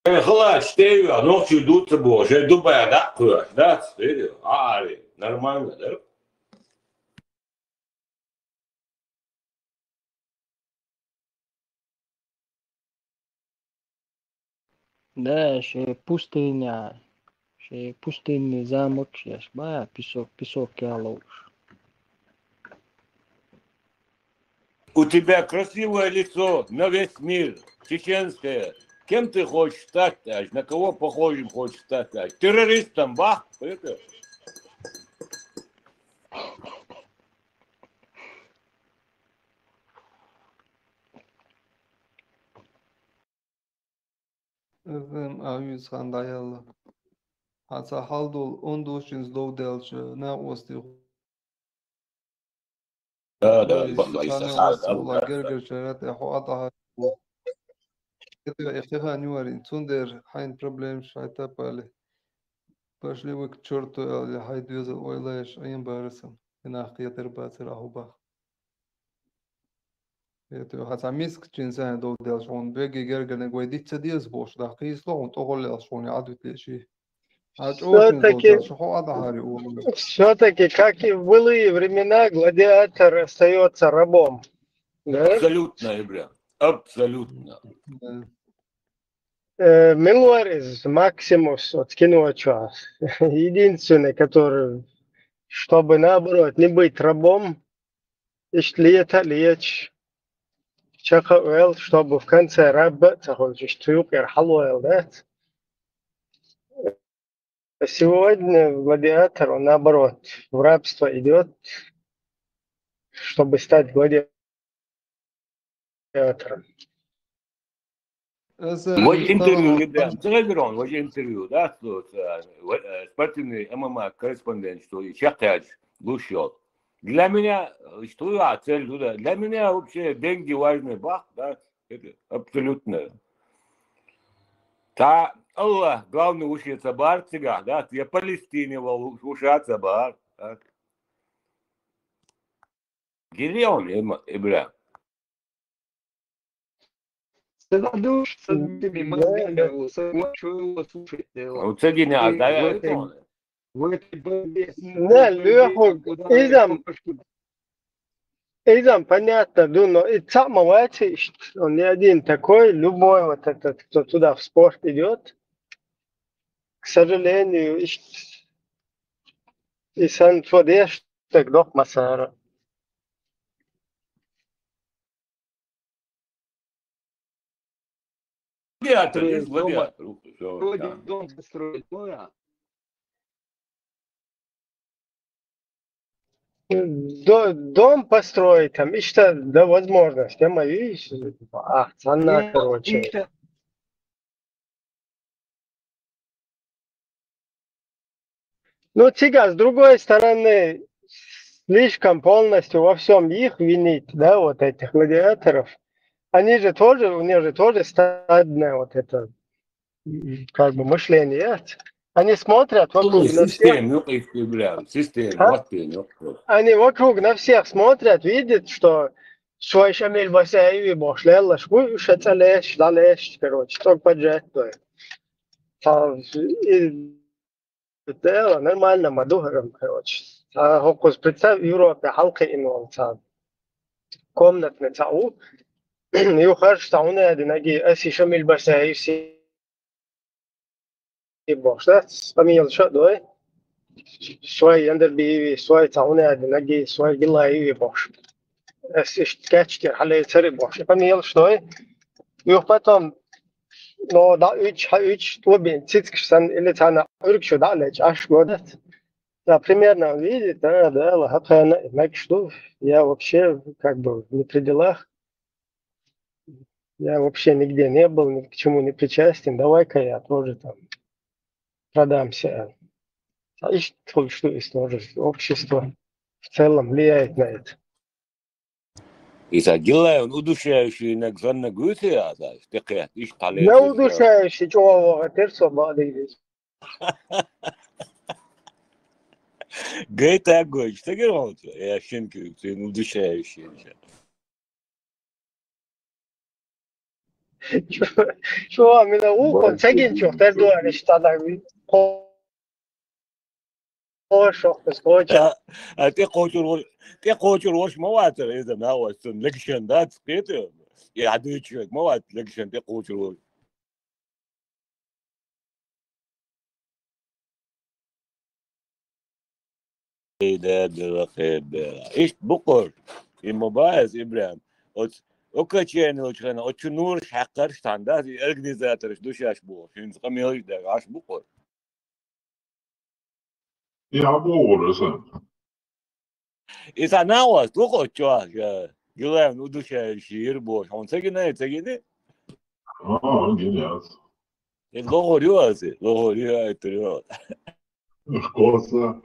Хлад, штею, ночью дуться боже, дубая, да, хлад, да, нормально, да? Да, пустыня, пустынный замок, сейчас, песок кялов. У тебя красивое лицо на весь мир, чеченское. Кем ты хочешь стать, Таж? На кого похожим хочешь стать, Таж? Террористом, бах? Это? Efendim Ağustan dayalı. Hatta haldol 19 doğdelce ne osti. Да, Tane osti ola gerger şerat hoata. Это ихтиха нюарин цундер хайн проблем шайта пали. Пошли вы к черту, или хайдвеза ойлаешь, а им барысом. И нахуй тербацер ахуба. Это хата миск чинсан doğdel şon begi gergene goyditse diye boş da kıyısla on toğol şon adut leşi. Все-таки, как и в былые времена, гладиатор остается рабом. Да? Абсолютно, Ибря. Абсолютно. Мелуарис, Максимус, от киночас. Единственный, который, чтобы наоборот не быть рабом, ищет лето, лечь, чахауэл, чтобы в конце работать, хочешь тюкер, халуэл, да? Сегодня гладиатор, он наоборот, в рабство идет, чтобы стать гладиатором. Вот интервью, ребят, Телеграм, вот интервью, да, спортивный ММА-корреспондент, что Шахтач, Лущев. Для меня, что я цель туда, для меня вообще деньги важны, бах, да, это абсолютно. Та Аллах, главное учиться бар цыган, да, я Палестине учаться бар, да. Где он, Ибря? Уцегиня, да, это он. Да, Леху, Изам, понятно, но и самовати, он не один такой, любой вот этот, кто туда в спорт идет, к сожалению, и сан фодеш, так дох масара. Дом построить, Дом построить, там, и что, да, возможность, я мою, цена, короче. Ну, цыган, с другой стороны, слишком полностью во всем их винить, да, вот этих гладиаторов. Они же тоже, у них же тоже стадное вот это, как бы, мышление. Они смотрят вокруг на всех. Они вокруг на всех смотрят, видят, что свой шамиль басаеви бошлелла, шкуюша целеш, далеш, короче, только поджать. Это нормально, мадугаром, короче. А хокус представь, в Европе халка имел комнатный цау. يخرج تعونا دناجي أسي شمل بسايف سي بوشات أميل شو دوي شوي عند البيبي شوي تعونا دناجي شوي جلا يبي بوش أسي كاتش كر حلا يتسرب بوش أميل شوي يخبطهم نو دا үч توبين تسكش سن اللي تانا أركشو دا لج أش годат да примерно видит да лахапха на что я вообще как бы не при делах. Я вообще нигде не был, ни к чему не причастен. Давай-ка я тоже там продамся. А и что есть тоже общество в целом влияет на это. إذا جلا удушающий إنك زن قوتي يا ذا تقيت إيش Ne طالع uduşaющий çoğu terso bağlıyız. Гейт огонь, что говорил? Я щенки, ты удушающий. Şu an bile o konseyin çok der duvar işte da bir hoş kız koca. ты хочешь وش مواد إذا ما هو لكشن ده تقيته يعدي شوي مواد لكشن ты хочешь ده إيش بقر المباز إبراهيم وكأنه وشنا وشنور حقر ستاندات organizators دوشاش بو شنز قميص ده عاش بقر Ja, bor sen. إذا ناوس تقول شو جلاه ودوشاش شير بو هون سجنة Genialt. لغوريو تريو Kosa.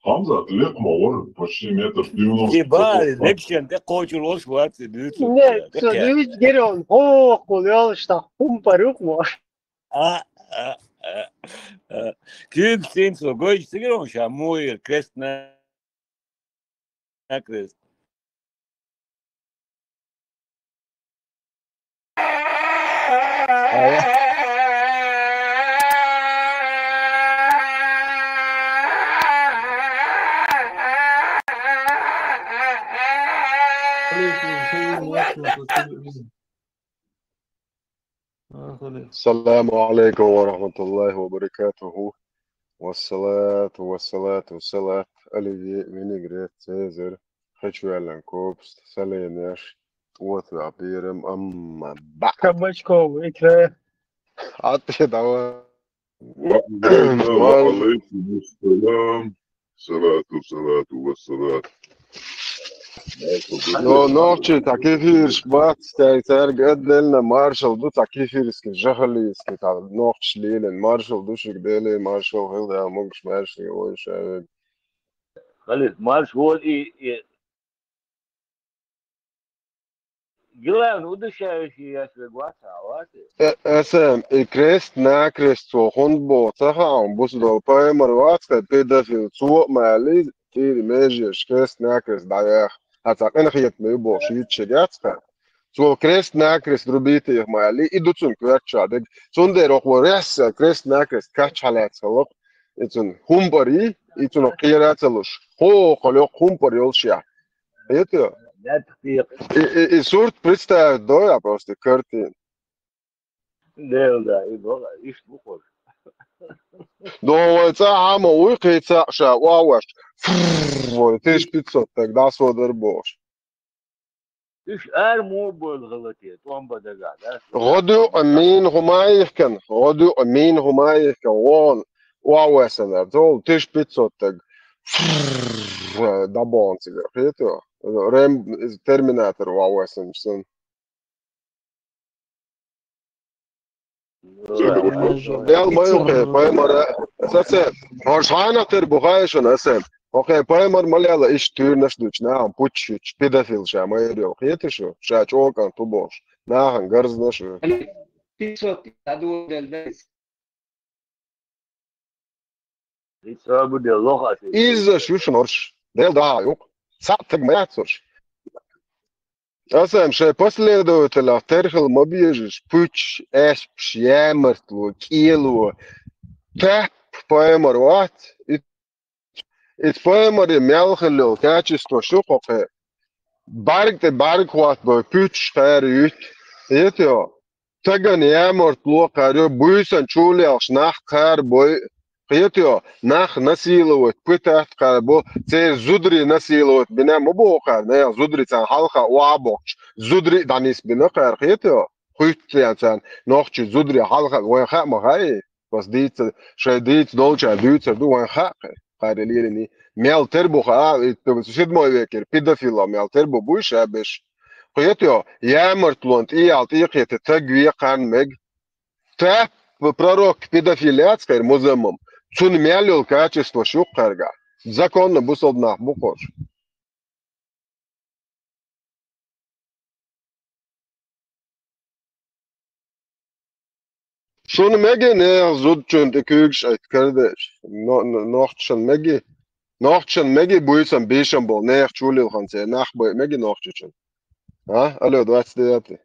Hamza, lek mor, почти метр 90. Кибали, лекшен, те хочешь ложь варц, дюцу. Ne söylüyoruz geri on. Oh oluyor işte. Paruk mu? Кюк синсо, гой сигрон шамуир, крест на крест. السلام عليكم ورحمة الله وبركاته والصلاة ألي منيجريت سيزر خشوالن كوبست سلينش وثو عبيرم أما بعد Kabaçko ikra. عطي دعوة وعليكم السلام. صلاة والصلاة. نوعشي تكيفير شبات تايتر قدلنا مارشال دو تكيفير اسكي جهلي اسكي تا نوعش ليلن مارشال دو شك ديلي مارشال هيدا مونش ماشي وش خلص مارش هو جلان ودوشايشي ياسر قواتا واتي اسم اكريست ناكريست وخند بوتها بوس دو باي مروات كبيدا في سوق مالي تيري ميجيش كريست ناكريست دايخ هاتاك انا خيط ميبو شيت شجاتك سو كريست ناكريست روبيتي مالي ادوتون كواتشادك سوندير اوخوريس كريست ناكريست كاتش حالات سلق اتون همبري اتون قيراتلوش هو خلق همبري يولشيا ايتو لا تخفيق и сурт представить, да, я просто картин. да, ايش بخور Да, это ама уйкается, ша, уауаш. Ты 500, тогда содер бош. ايش ارمو بالغلطية توم بدقات غدو امين هما يحكن وان واواسنا دول تيش 500 تق da bonziger, heter. Rem Terminator واواسن سن. Bel moje paimar sasem. Hošana ter buhaišana esem. Okay, paimar maljala iš tyrnas duč naham pučič pedofil šā mairio. Hietišu šā čokan tuboš. Naham garznašu. Izza šušanorš. Del da juk. Satag mājācorš. Esam šeit последователя терхил мобiežis puč ešpš jēmartlo kielo tep paimar vat it paimar melchelo kachis to šukoke barg vat bo puč skær ut etjo tagan jēmartlo karo buisan chuli als nach kar boy etjo nach nasilot putat karbo te zudri nasilot bina moboka ne zudri tan halka waboch zudri danis bina kar etjo khut yan noch zudri halka wa kha ma hay was dit shadit dolcha duter du wa kha qarilini mel terbo kha sid moy veker pedofila mel terbo buisha besh etjo jēmartlont ialt iqete tagwi qan meg tap пророк педофиляцкой муземом цун мялил качество шуккарга законно бусолднах букош Şunu megi ne zudçun de kügs et kardeş. Nochtşan megi. Nochtşan megi buysan beşan bol. Ne çulil hanse. Nach boy megi nochtşun. Ha? Alo 29.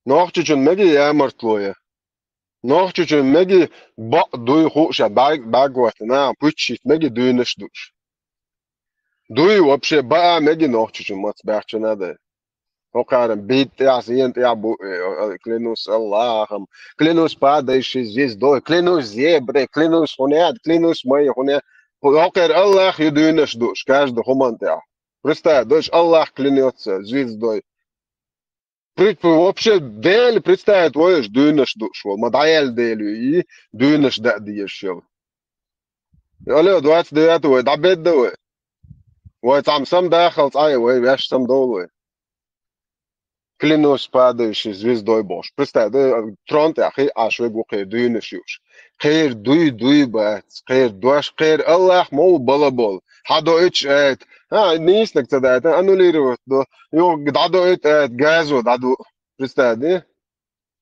Nochtşun megi yamartloya. Nochtşun megi ba duy hoşa bagwat na puçit megi duynuş duş. Duy вообще ba megi nochtşun mat bahçına da. Окарем бит я сент я клянусь Аллахом, клянусь падающей звездой, клянусь зеброй, клянусь хунят, клянусь моей хунят. Окер Аллах юдюнеш душ, каждый хумантя. Представь, дочь Аллах клянется звездой. Вообще дель представь твоешь дюнеш душ, мадаэль делю и дюнеш да диешев. Алло, 29-го, да бедовый. Вот там сам дахал, ай, вы вяж сам долой. Клянусь падающей звездой Бож. Представь, тронте, ахи, ашве гухе, дюнеш юш. Хейр дуй бат, хейр дуаш, хейр Аллах мол балабол. Хадо ич эт. Нисник цадает, аннулировать. Дадо эт газу, даду. Представь, не?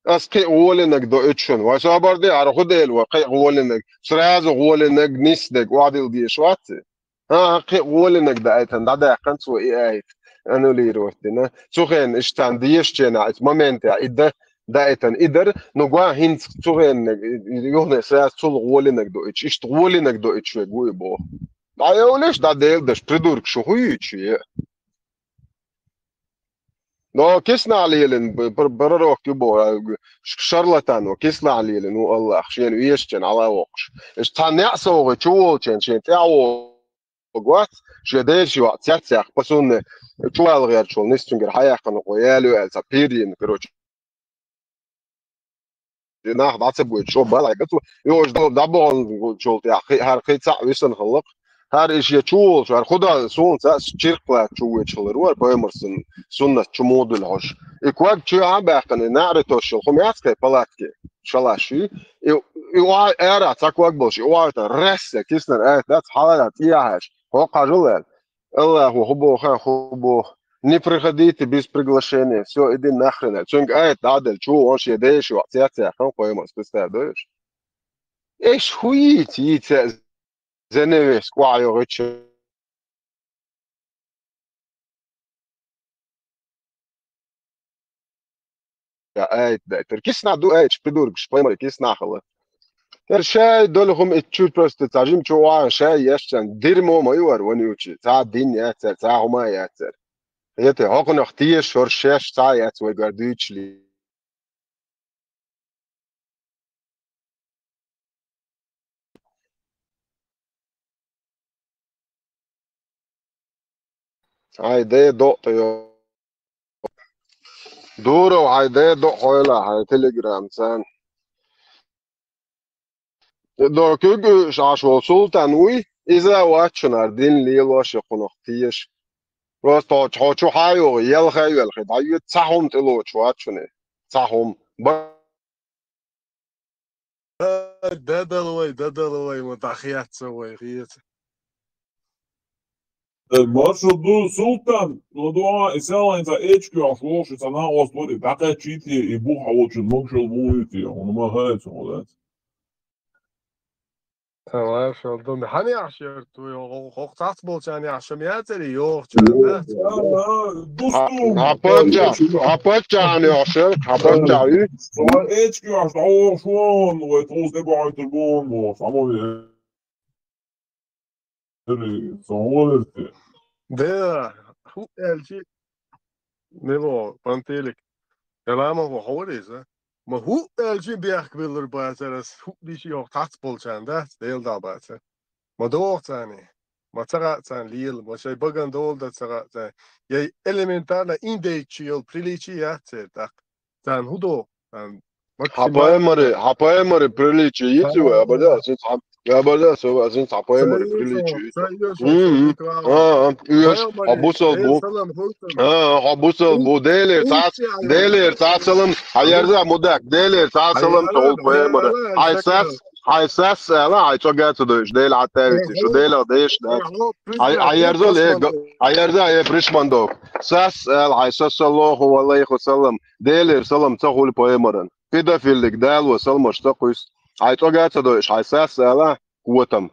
Аски غولنك دو اتشن وصابر دي على خديل وقي غولنك سراز غولنك نسدك وعدل دي شواتي قي غولنك دايتن دا قنصو اي انا لي روتنا سوخين اشتان ديشتنا ات مومنت ادا دايتن ادر نوغوا هين سوخين يوهن سراز سول غولنك دو اتش اشت غولنك دو اتش وي بو دا يولش دا ديل دش придурок شو хуичи No, kisna عليلن برروك يبو شارلاتان وكسنا عليلن والله شين ويشتن على وقش اشتان صوغ تشول شين تعو وقت شدير شو تسع بسون تشوال غير شو نستنجر حياقن ويالو السابيرين كروش ناخد عصب شو بالا قصو يوش دابون شو تاع هر قيصع ويسن خلق هر işe çoğul var. Xuda sonsa çirkla çoğuçlar var. Paymarsın sunnet çumodul hoş. İkvak çoğa bakın nare toşul. Xumayatke palatke. Şalaşı. İwa era takvak boş. İwa resse kisner evet halat yahaş. Ho qajulal. Allahu hubu khan hubu. Не приходите без приглашения. Все, иди нахрен. Чунг айт дадел чу он ще деш ва цяця хан поймас представляешь? Эш хуит яйца Zeneves quaio riche. Ja, der kisna du prидурок, поймали kisna хала. Der шай долхум ичур просто тажим чуа шай яшчан дерьмо майор вонючи. Та дин яцер, та хума яцер. Это хокнах тие шоршеш та яц вы гордычли. Haydi doktor. Duro haydi doktorla hay telegram sen. Do kögü şaşol sultan uy iza watchnar din lilo şoqnoqtiyeş. Prosto çoçu hayo yel hayel khidayu tsahum telo chwatchne. Tsahum ددلوي متاخيات سوي غيت Marshal du Sultan, no doa iselain za ečki ašloši sa na ostvori, taka čitije i buha očin mogšel vujiti, ono ma hajec, ono ما شاء الله محني عشرت وخوخ تعصبوا يعني عشميات اللي يوخ جلدات Hapatça hani aşır, hapatça ayı. Sonra ečki ašloši šon, ve tos ne bajter bon, bo samo je. Sonra ده هو الجي نبو بانتيلك كلامه هو حوريزه ما هو الجي بيحكي بالرباطرس هو بيشي هو تعصبوا ده ديل داباته ما دوغ تاني ما ترى تان ليل ما شي بغن دول ده ترى تان يا elementarna indeichil prilichiyate tak تان هدو تان Hapayemari priliči yici ve abada sin tam ya abada so sin hapayemari priliči. Üyes abusal bu delir saat salım ayarda mudak delir saat salım tol payemari haysas la ay çok gatı del ataviti şu del adeş ayarda ay prishmandok sas haysas sallallahu aleyhi ve sellem delir salam tahul payemaran بيدافيل جدال وصل مشتقس عايتوجا تدوش عايساس لا قوتم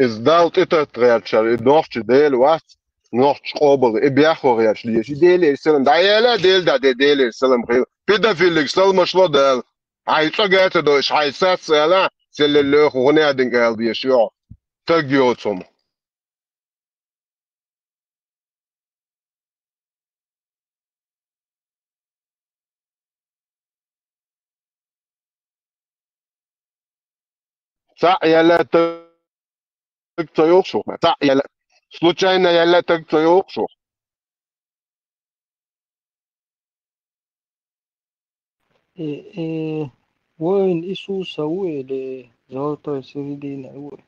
ازدال تترياتشر نوفش ديل وات نوفش قبل ابياخو رياتش ليش ديل السلام دايلا ديل دا ديل السلام خير بيدافيل جسل مشلو دال عايتوجا تدوش عايساس لا سللو غني ادن قال بيشيو تجيوتهم صح يلا تكتيوشو صح يلا случайно يلا تكتيوشو وين إيشو سوي لزوطة سيدين أول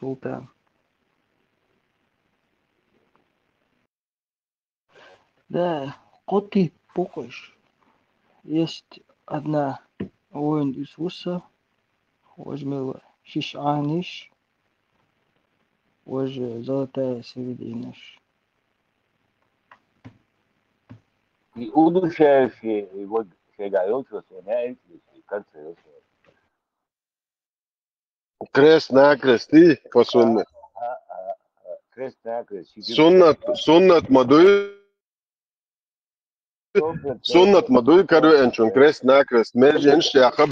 سلطان ده قطي بوقش есть одна воин Иисуса, возьмела шишаниш, уже золотая середина. يقولوا شجعوش ثنائي في كانسر كريس ناكريستي فسنة كريستا سنة سنة مدوي كارو انشون كريس ناكريست ميرجنش يا اخي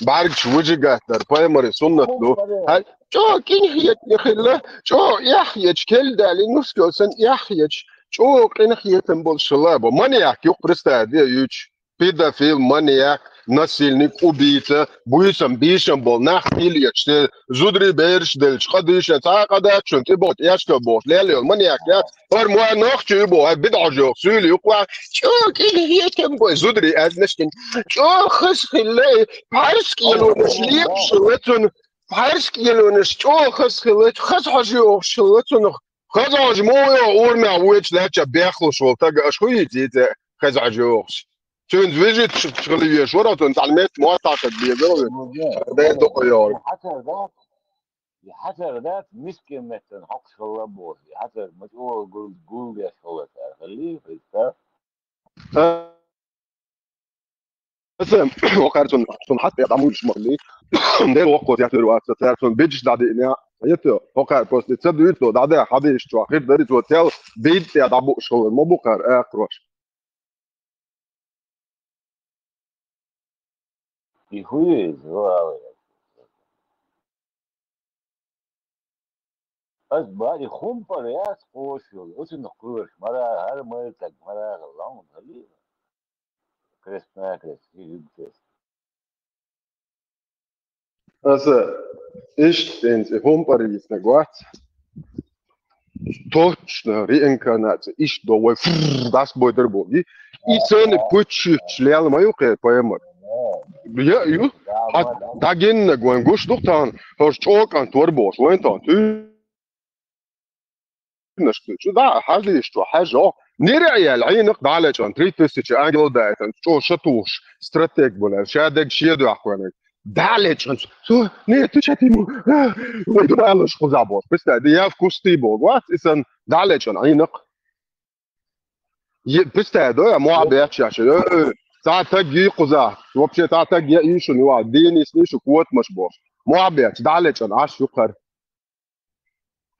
بعرفش وجهك در بايمري سنة لو هاي شو كين هي يخلا شو يحيج كل دالي نسكو سن يحيج شو كين هي تنبول شلابو مانياك يقبرستا دي يوش بيدافيل مانياك насильник, убийца, буйсам, бишам бол, нахилияч, зудри берш дельч, кадыша, цакадачун, ты бот, яшка бот, лелион, маньяк, я, ор муа нахчу бо, бидажок, сюли, уква, чё, килиетем бой, зудри, азнешкин, чё, хасхилей, парскилунеш, лепшилетун, парскилунеш, чё, хасхилет, хасхажиох, шилетун, хазаж моя, урмя, уич, леча, бехлуш, волтага, ашхуити, хазажиохш. شون فيجيت شغلية شو رأيتوا تعلمت مواقعة بيجوا ده دقيقة يحتر ذات مسكين مثلا حق شغله بوس يحتر مجهول قول يا شغله خليه في الكتاب بس وقعت سن حتى يدعموا الشمالي ده وقت يحتر وقت سن بيجش دعدي إنها يتو وقعت بس تصدق يتو دعدي حديش تو أخير دريت وتيل بيت يدعموا شغل ما بقر آخرش يخوي از بعد خون پریاس خوشی اوش نخوش مرا هر مرتق مرا غلام خلی کرسنا کرسی Also, ich denke, Humpari ist eine Gott. Точно, реинкарнация. И что, вы das будет боги. И цены пучи члены мою поэмор. Я, дагин на гуангуш доктан, чок антурбош, вентан, ты شو ده حاجة شو حاجة نرى العين على عن تريد تسيج أنجل ده شو شتوش استراتيج ولا شادق شيء أخوانك دالج شو نيتشتيمو ويدرالش خزعبوش بس ده ياف كوستيبو وات إسن دالج عن عينك بس ده مو عبيتش عشان تعتق يقزع وبشي تعتق يعيش نوع ديني سنيش قوت مشبوش مو عبيتش دالج عن عش يقهر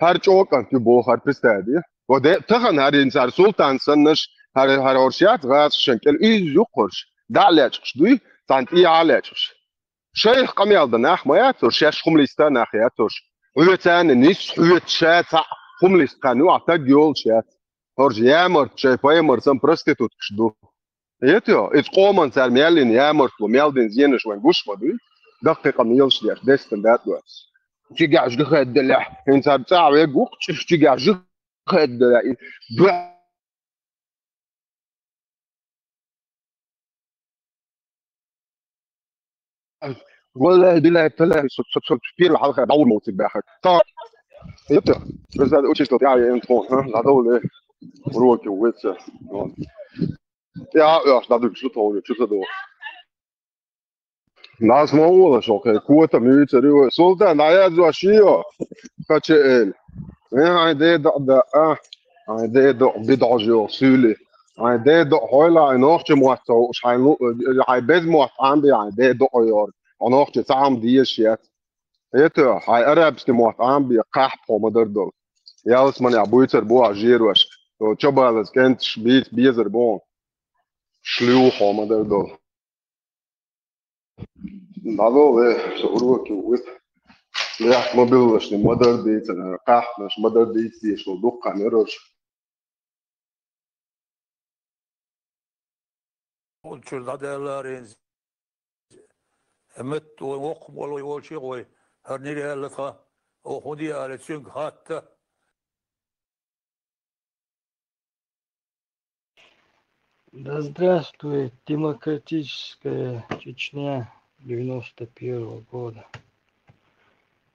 هر چوکان تو بو هر پستادی و ده تخن هر انسان سلطان سنش هر ورشات غاز شنكل إيز يقرش دعلاتش دوي تانت إيه علاتش شيخ قميال دناخ ما ياتوش شاش خمليستان ناخ ياتوش ويتان نيس حويت شات خمليستان وعتاق يول شات هرج يامر شايف يامر سن برستيتوت كشدو يتيو اتقومن سال ميالين يامر وميالدين زينش وانقوش ودوي دقيقة ميلش ديش ديستن دات واس تيجا جخ الدلع انت بتاع يقوق تيجا جخ الدلع ولا دلع تلا كثير الحلقه دور موت باخر طب يبدا بس هذا اوتش تاعي انترون ها هذول روك ويتس Ja, ja, dat doe ik zo toch, dat doe. Naast mijn oren zo, kijk, kwota minuten, doe. Sultan, nou ja, zo shio. Gaat je in. Ja, hij deed dat, hij deed dat bidagio, suli. Hij deed dat hoila en ochtje moet zo, hij best moet aanbieden, hij deed dat hoor. En ochtje samen die shit. Weet je, hij Arabs die moet aanbieden, kahp om derdol. Ja, als man ja, boeiter boa giro's. So, tjoba, dat kent beter bon. Sluw om derdol. Nou, zo rook je wit. Ja, mobil is niet modder dit en kahp is modder dit, die is wel doek aan eros. Ulçurdadellarin emet ok bolo yochi goy her nereye alfa o hodi aletsin hatta Да здравствует демократическая Чечня 91-го года.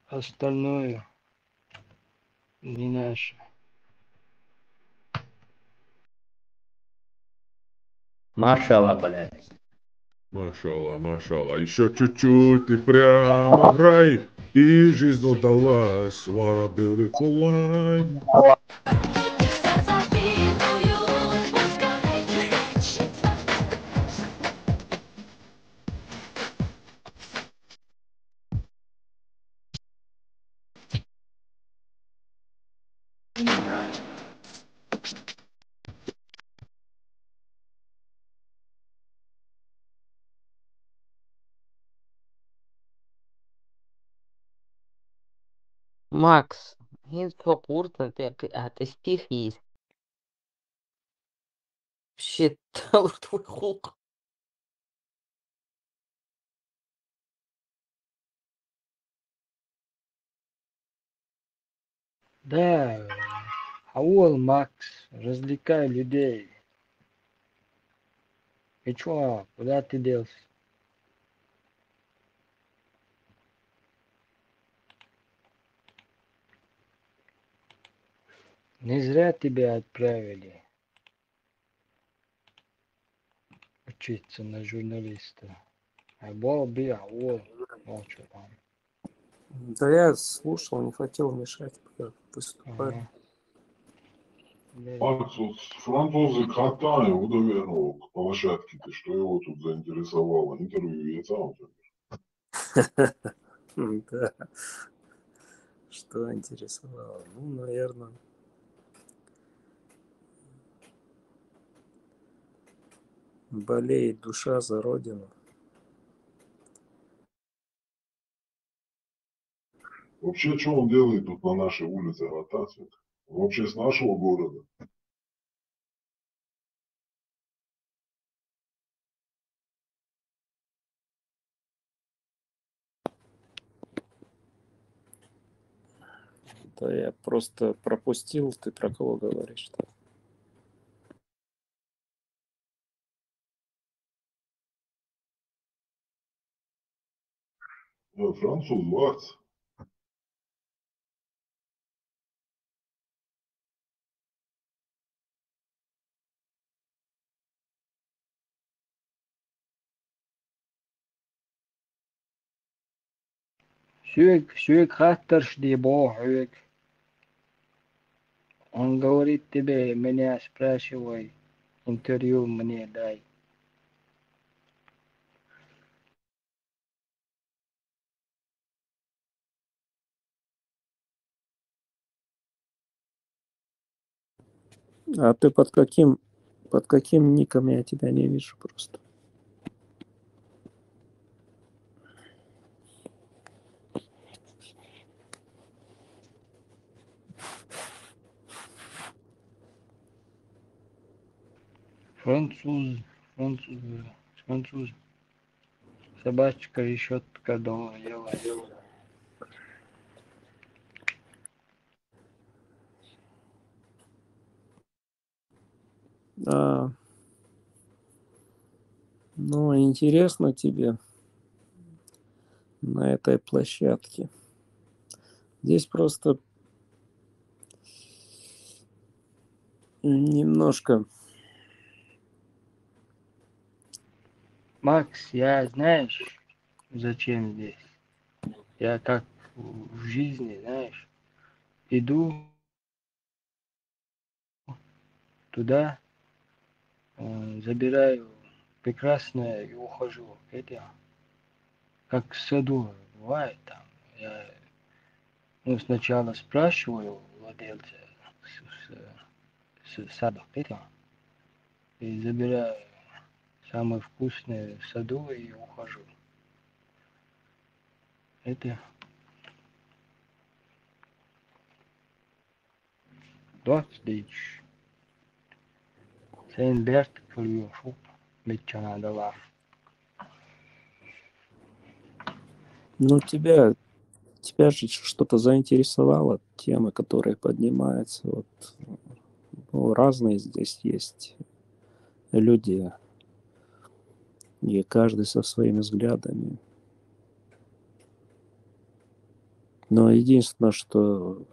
Остальное не наше. Машалла, блядь. Машалла, машалла. Еще чуть-чуть и прямо в рай. И жизнь удалась. What a beautiful life. Макс, هي فقورة هتستيخي shit твой хук. Да, Аул Макс, развлекай людей. И чё, куда ты делся? Не зря тебя отправили учиться на журналиста. А был бы Аул, молчу там. Да я слушал, не хотел мешать, пока выступали. Ага. Да. Макс, вот французы катание удовольно по лошадке-то, что его тут заинтересовало? Интервью я сам. Да. Что интересовало? Ну, наверное, болеет душа за родину. Вообще, что он делает тут на нашей улице, ротацию? Он вообще с нашего города? Да я просто пропустил, ты про кого говоришь-то? Француз, Макс. Сюек хаттарш дебо, Сюек. Он говорит тебе, меня спрашивай, интервью мне дай. А ты под каким ником, я тебя не вижу просто. Француз. Собачка, решетка, дома, ела. Ну, интересно тебе на этой площадке. Здесь просто немножко Макс, я знаешь, зачем здесь? Я как в жизни, знаешь, иду туда, забираю прекрасное и ухожу. Это как в саду бывает там. Я сначала спрашиваю владельца сада, это, и забираю самое вкусное в саду и ухожу. Это Dodge. Sen Bert kılıyorsun. Mekkana da var. Ну, тебя же что-то заинтересовало, темы, которые поднимаются. Вот, ну, разные здесь есть люди, и каждый со своими взглядами. Но единственное, что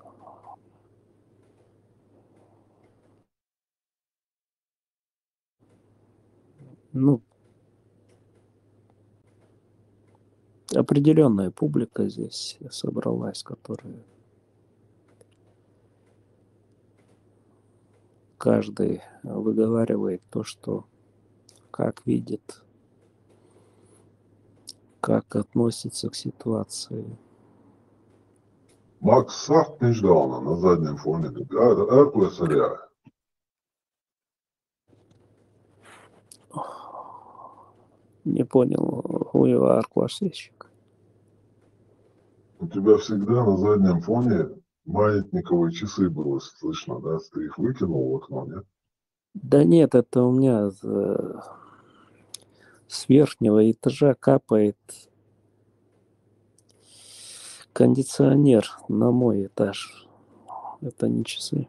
ну, определенная публика здесь собралась, которая каждый выговаривает то, что как видит, как относится к ситуации. Макс sagt nicht down на заднем фоне. Эркулес или Не понял, who you are, классический. у тебя всегда на заднем фоне маятниковые часы было слышно, да? Ты их выкинул в окно, нет? Да нет, это у меня с верхнего этажа капает кондиционер на мой этаж. Это не часы.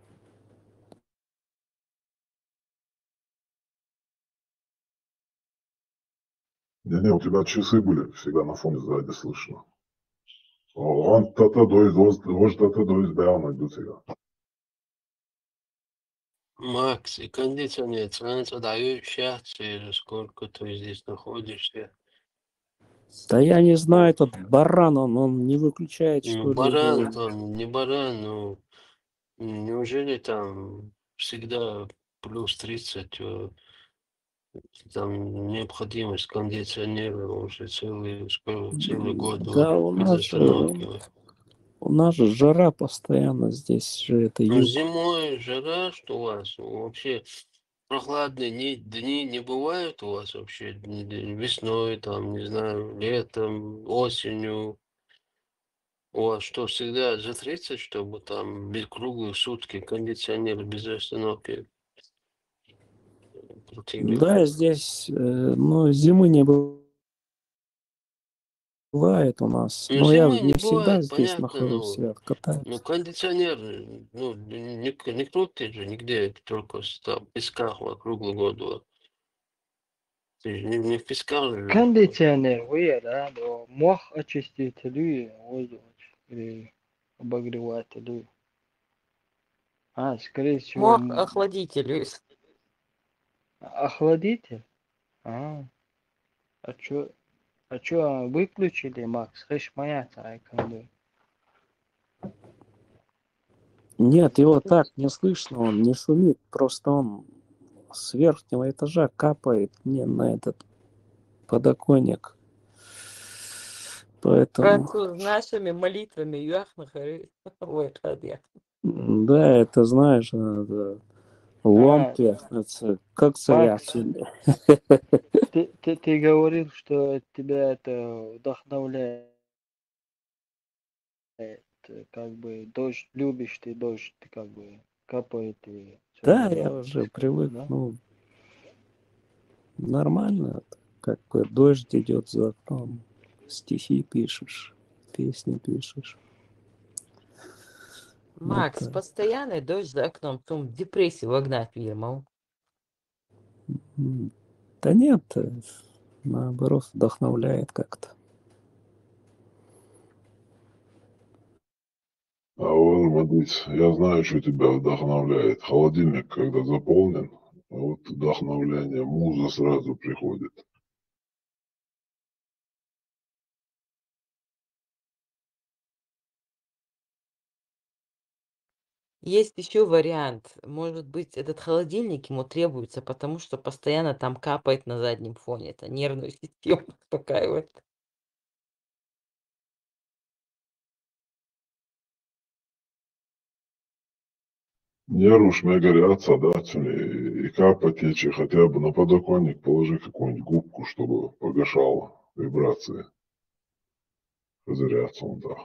Не, у тебя часы были всегда на фоне сзади слышно. Он тата доis, hoje tata dois bērni идут. Макс, и кондиционер, дают сейчас, или сколько ты здесь находишься? Да я не знаю, этот баран, он не выключает, Ну, что ли, баран, его. он не баран, ну, неужели там всегда плюс 30, там необходимость кондиционера уже целый год Да, без остановки? у нас же жара постоянно здесь же, это Ну, юг. зимой жара, что у вас вообще прохладные дни не бывают у вас вообще весной, там, не знаю, летом, осенью? У вас что, всегда за 30, чтобы там круглые сутки кондиционер без остановки крутили? Да, здесь, ну, зимы не бывает у нас. Ну, Но я зимы не не всегда бывает, здесь понятно, нахожусь, я ну, катаюсь. кондиционер, ну, не крутит же нигде, только там в песках круглый год. Ты же не в песках же. Кондиционер да, но мох очиститель воздух или обогреватель. Скорее всего, Мох охладитель. охладитель. А чё выключили, Макс? Хэш моя айконды. Нет, его так не слышно, он не шумит, просто он с верхнего этажа капает мне на этот подоконник. Поэтому, Француз нашими молитвами яхнахары. Ой, хадя. да, это знаешь, надо ломки, это как Макс, царятели. ты говорил, что тебя это вдохновляет. Как бы дождь, любишь ты дождь, как бы капает и всё Да, такое. я уже привык, Да? ну, нормально, как бы дождь идет за окном, стихи пишешь, песни пишешь. Макс, Это, постоянный дождь за окном, потом в депрессию вогнать видимо. да нет, наоборот, вдохновляет как-то. А вот, смотрите, я знаю, что тебя вдохновляет. Холодильник, когда заполнен, вот вдохновление, муза сразу приходит. Есть еще вариант. Может быть, этот холодильник ему требуется, потому что постоянно там капает на заднем фоне. Это нервную систему успокаивает. Нервы уж мне горятся, да, и капать течи, хотя бы на подоконник положи какую-нибудь губку, чтобы погашал вибрации. Разоряться он, да.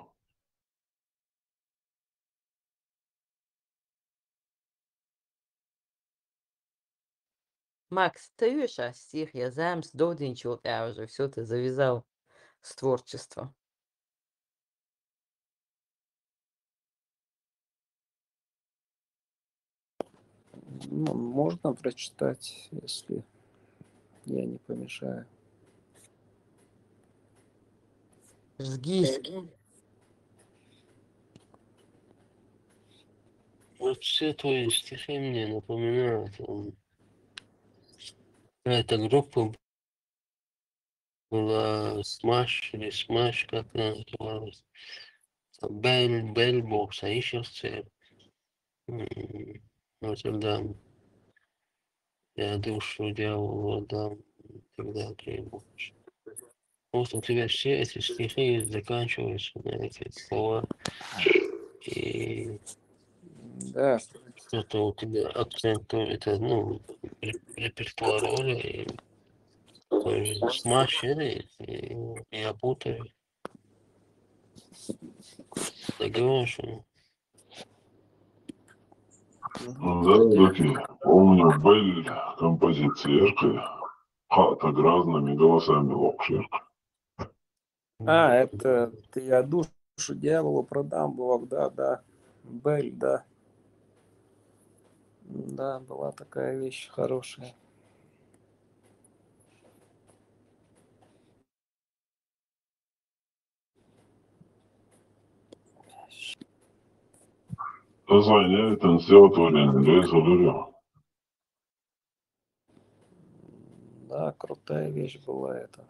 Макс, ты видишь, стих, я замс доденчил, я уже все, ты завязал с творчеством. Ну, можно прочитать, если я не помешаю. Жги. Вот все твои стихи мне напоминают. Эта группа была Смаш или Смаш, как она называлась. Бэлбокс, а еще цель. Нотр-Дам. Я душу дьяволу отдам, когда требуешь. Вот у тебя все эти стихи заканчиваются на эти слова. И Да, это у тебя акцент, это, ну, репертуар Оля, и тоже Смаш, и я путаю. Договоришь? Да, такие. Помню, были композиции Эркы, хата разными голосами локшерка. это ты я душу дьяволу продам, Бог, да. Бель, да. Да, была такая вещь хорошая. Zanjäten seotonin резолюрю. Да, крутая вещь была это.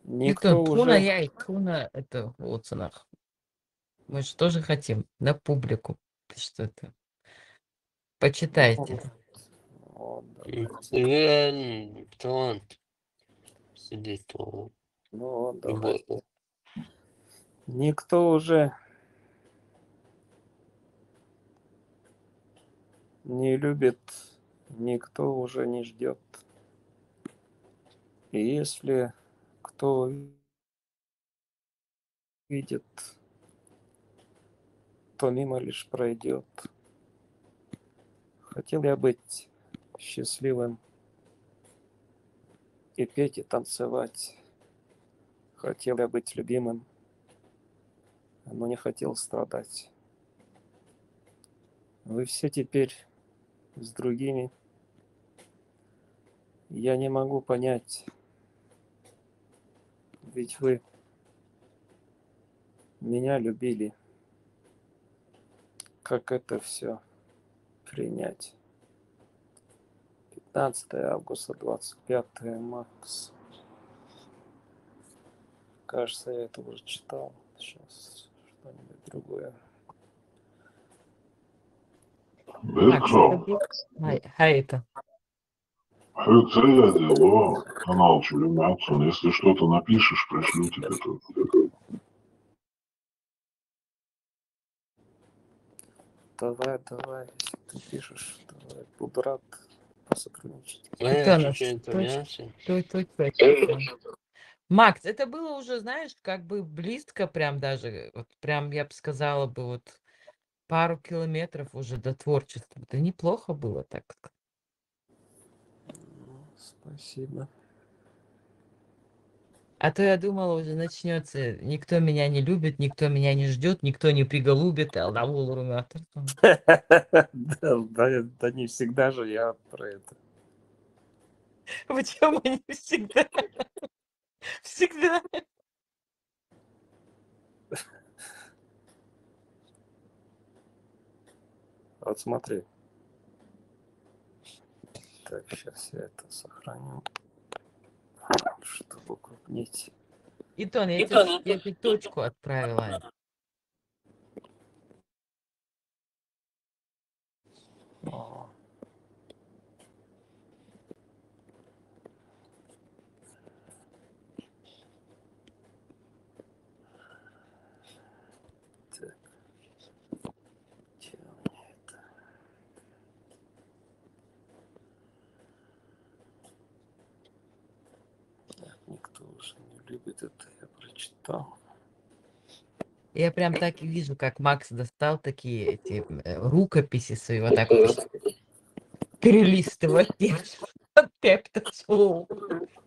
Никто Ютон, Туна уже... я и Туна это в Уценах. Мы же тоже хотим на публику. Ты что это? Почитайте. Вот, Реально талант сидит то. ну вот, Любой. давай. Никто уже не любит, никто уже не ждет. И если кто видит, то мимо лишь пройдет. Хотел я быть счастливым и петь, и танцевать. Хотел я быть любимым, но не хотел страдать. Вы все теперь с другими. Я не могу понять, ведь вы меня любили. Как это все принять? 15 августа, 25 Макс. Кажется, я это уже читал. Сейчас что-нибудь другое. Беркшоу. Это. Хюцея дело, канал Чулюмятсон. Если что-то напишешь, пришлю тебе тут. Давай, если ты пишешь, давай, буду рад посотрудничать. Макс, это было уже, знаешь, как бы близко прям даже, вот прям я бы сказала бы вот пару километров уже до творчества. Это неплохо было так. Спасибо. А то я думала, уже начнется, никто меня не любит, никто меня не ждет, никто не приголубит, Да не всегда же я про это. Почему не всегда? Всегда. Вот смотри. Так, сейчас я это сохраню, чтобы укрупнить. Итон, я тебе точку отправила. любит это, я прочитал. Я прям так и вижу, как Макс достал такие эти рукописи свои, вот так вот перелистывать, опять пошел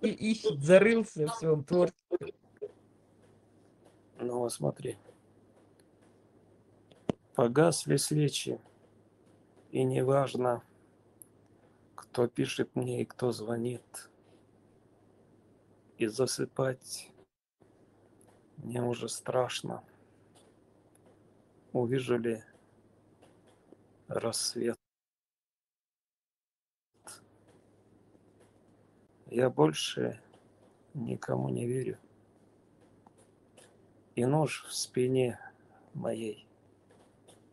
и ищет, зарылся в своем творчестве. Ну, вот смотри. Погасли свечи, и неважно, кто пишет мне и кто звонит. И засыпать мне уже страшно. Увижу ли рассвет. Я больше никому не верю. И нож в спине моей,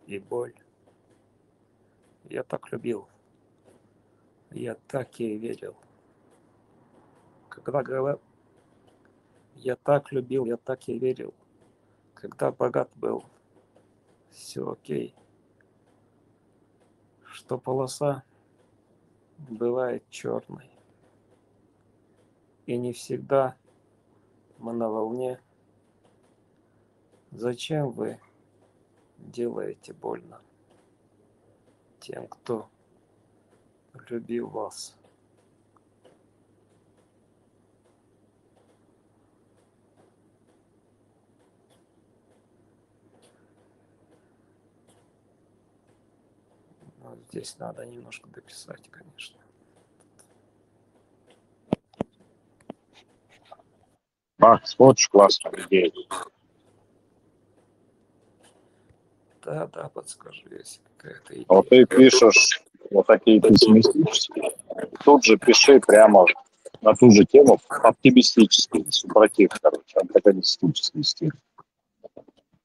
и боль. Я так любил, я так ей верил. Когда говорю, я так любил, я так ей верил. Когда богат был, все окей. Что полоса бывает черной. И не всегда мы на волне. Зачем вы делаете больно тем, кто любил вас? Но здесь надо немножко дописать, конечно. Макс, очень классная идея. Да, подскажи, если какая-то идея. Вот ты пишешь вот такие пессимистические, тут же пиши прямо на ту же тему оптимистический, супротив, короче, антагонистический стиль.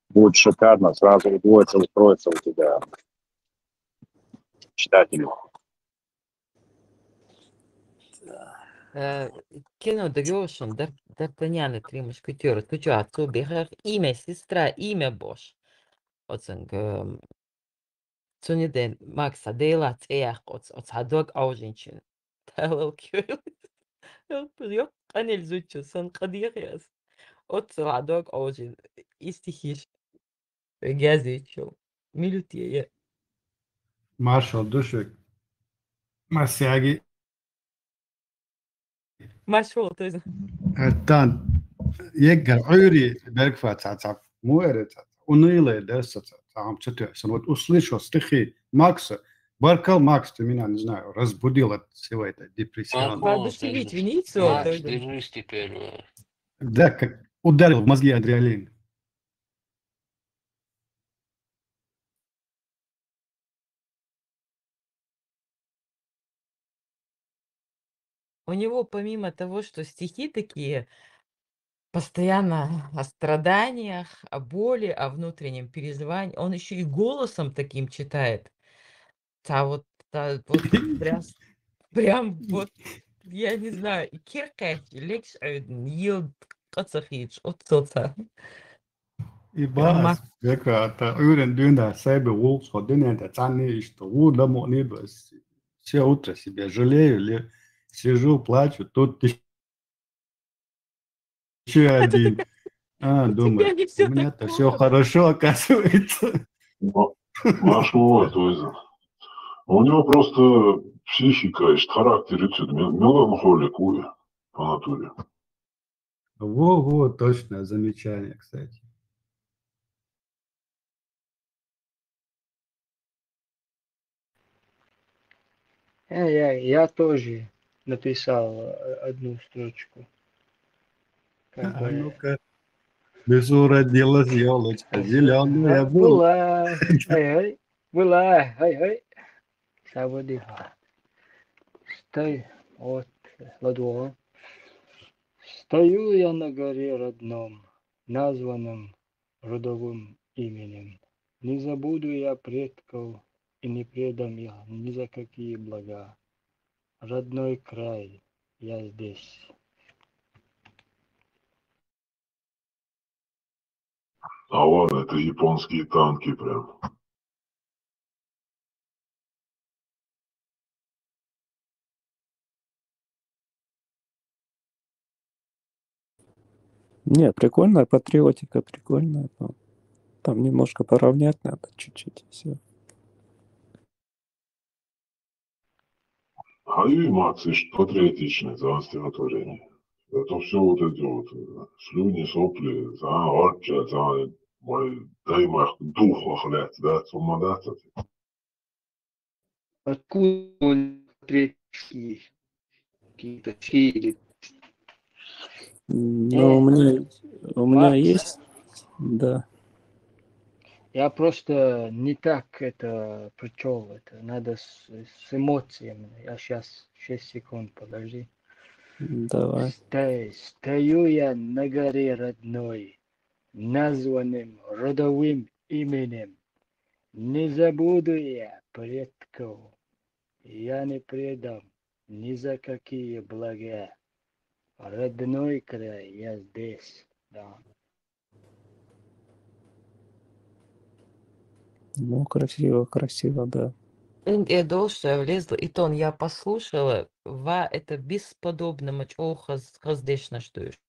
Будет шикарно, сразу удвоится, устроится у тебя читатель. Кино Дрёшин, Д'Артаньян и Три мушкетера. Tu atsu bihar имя сестра, имя Bosch. Otsang, co nie den Max Adela Tseach, ots hadog augenchen. Talal kjöl. Yok, anel zutchu, san qadiqias. Ots hadog augen. Istihish. Gazicho. Milutiye. Marshall Dushek. Masiagi. Машол, то есть. Tan يقدر عيري بركفات تعب مو اريد ونيله درس تعم تتو سنوت услышал стихи Макса Баркал Макс ты меня не знаю разбудил от всего это депрессион. Воодушевить Венецию. Макс, держись теперь. Да, как ударил в мозги адреналин. У него помимо того, что стихи такие постоянно о страданиях, о боли, о внутреннем переживании, он еще и голосом таким читает. Вот прям вот, я не знаю, киркать, лекс, yield, кацахич, отцоца. И бас, это öğrendiğinde sahibi ol, сходение ценные, что у дома не бас. Все утро себя жалею, сижу, плачу, тут еще один. Думаю, у меня-то все хорошо, оказывается. Машмова, то есть. У него просто психика, характер, меланхолик по натуре. Во, точное замечание, кстати. Я тоже написал одну строчку. Ну-ка. Лесу родилась елочка, зеленая была. Была, Саводиха. Стой, вот, ладно. Стою я на горе родном, названном родовым именем. Не забуду я предков и не предам их ни за какие блага. Родной край, я здесь. А ладно, это японские танки прям. Не, прикольная патриотика, прикольная. Но там немножко поравнять надо, чуть-чуть, и все. А и Макс, патриотичный за стихотворение. Это все вот эти вот слюни, сопли, за отче, за мой даймах дух охлять, да, суммадаться. Откуда он третий какие-то стили? Ну, у меня Макс, есть, да. я просто не так это прочел. Это надо с эмоциями. Я сейчас 6 секунд, подожди. Давай. Стою я на горе родной, названным родовым именем. Не забуду я предков, я не предам ни за какие блага. Родной край, я здесь, да. Ну, красиво, красиво, да. Я думал, что я влезла, и то я послушала, это бесподобно мочь раздечно, что ешь.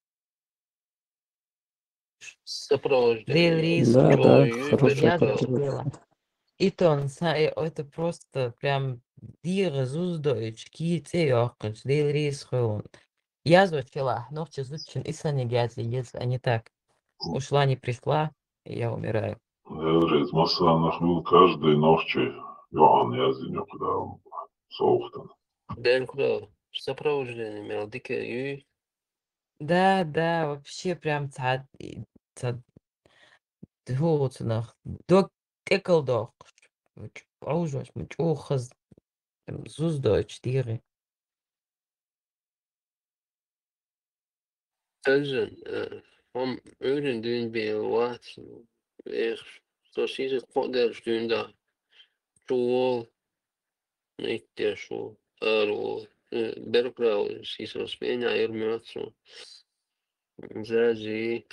Сопровождение Дейлрис, Да, да, Чой, хорошая я Беркал. забыла. И то, это просто прям дира зуздойч, кице йохкач, Дейлрис хрон. Я звучала, но в чезучин и санегязи, если не так. Ушла, не пришла, и я умираю. Reiz masā nahmil каждой ночи, Иоанн Язиню, когда он соухтан. Беркал. Сопровождение Мелдика и Да, да, вообще прям Тхуцнах. До Кекелдох. Аужwas mit Ochas Зуздойч, Дири. Tözün. Om öğrendiğin bir vaat. Så sier det stunda. Çoğul. Ikke så. Og Berkal sier spenia ermøtso. Zazi.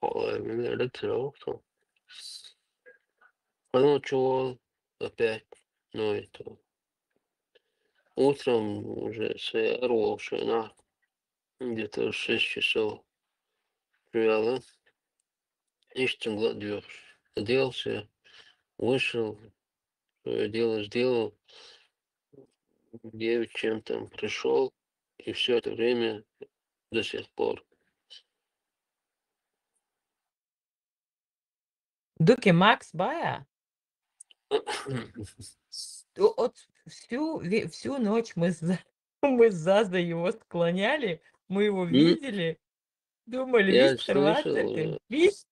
Men det också. Оно çoğul. Опять. Ну это. Утром уже свернулся на где-то 6 часов. Привела. Ищем гладёж. Оделся. Вышел. Свое дело сделал. 9 чем-то пришел. И все это время до сих пор. Дуки Макс Бая? Вот всю ночь мы с Зазой его склоняли, мы его видели, думали, Я весь Хорватия, слышал. весь.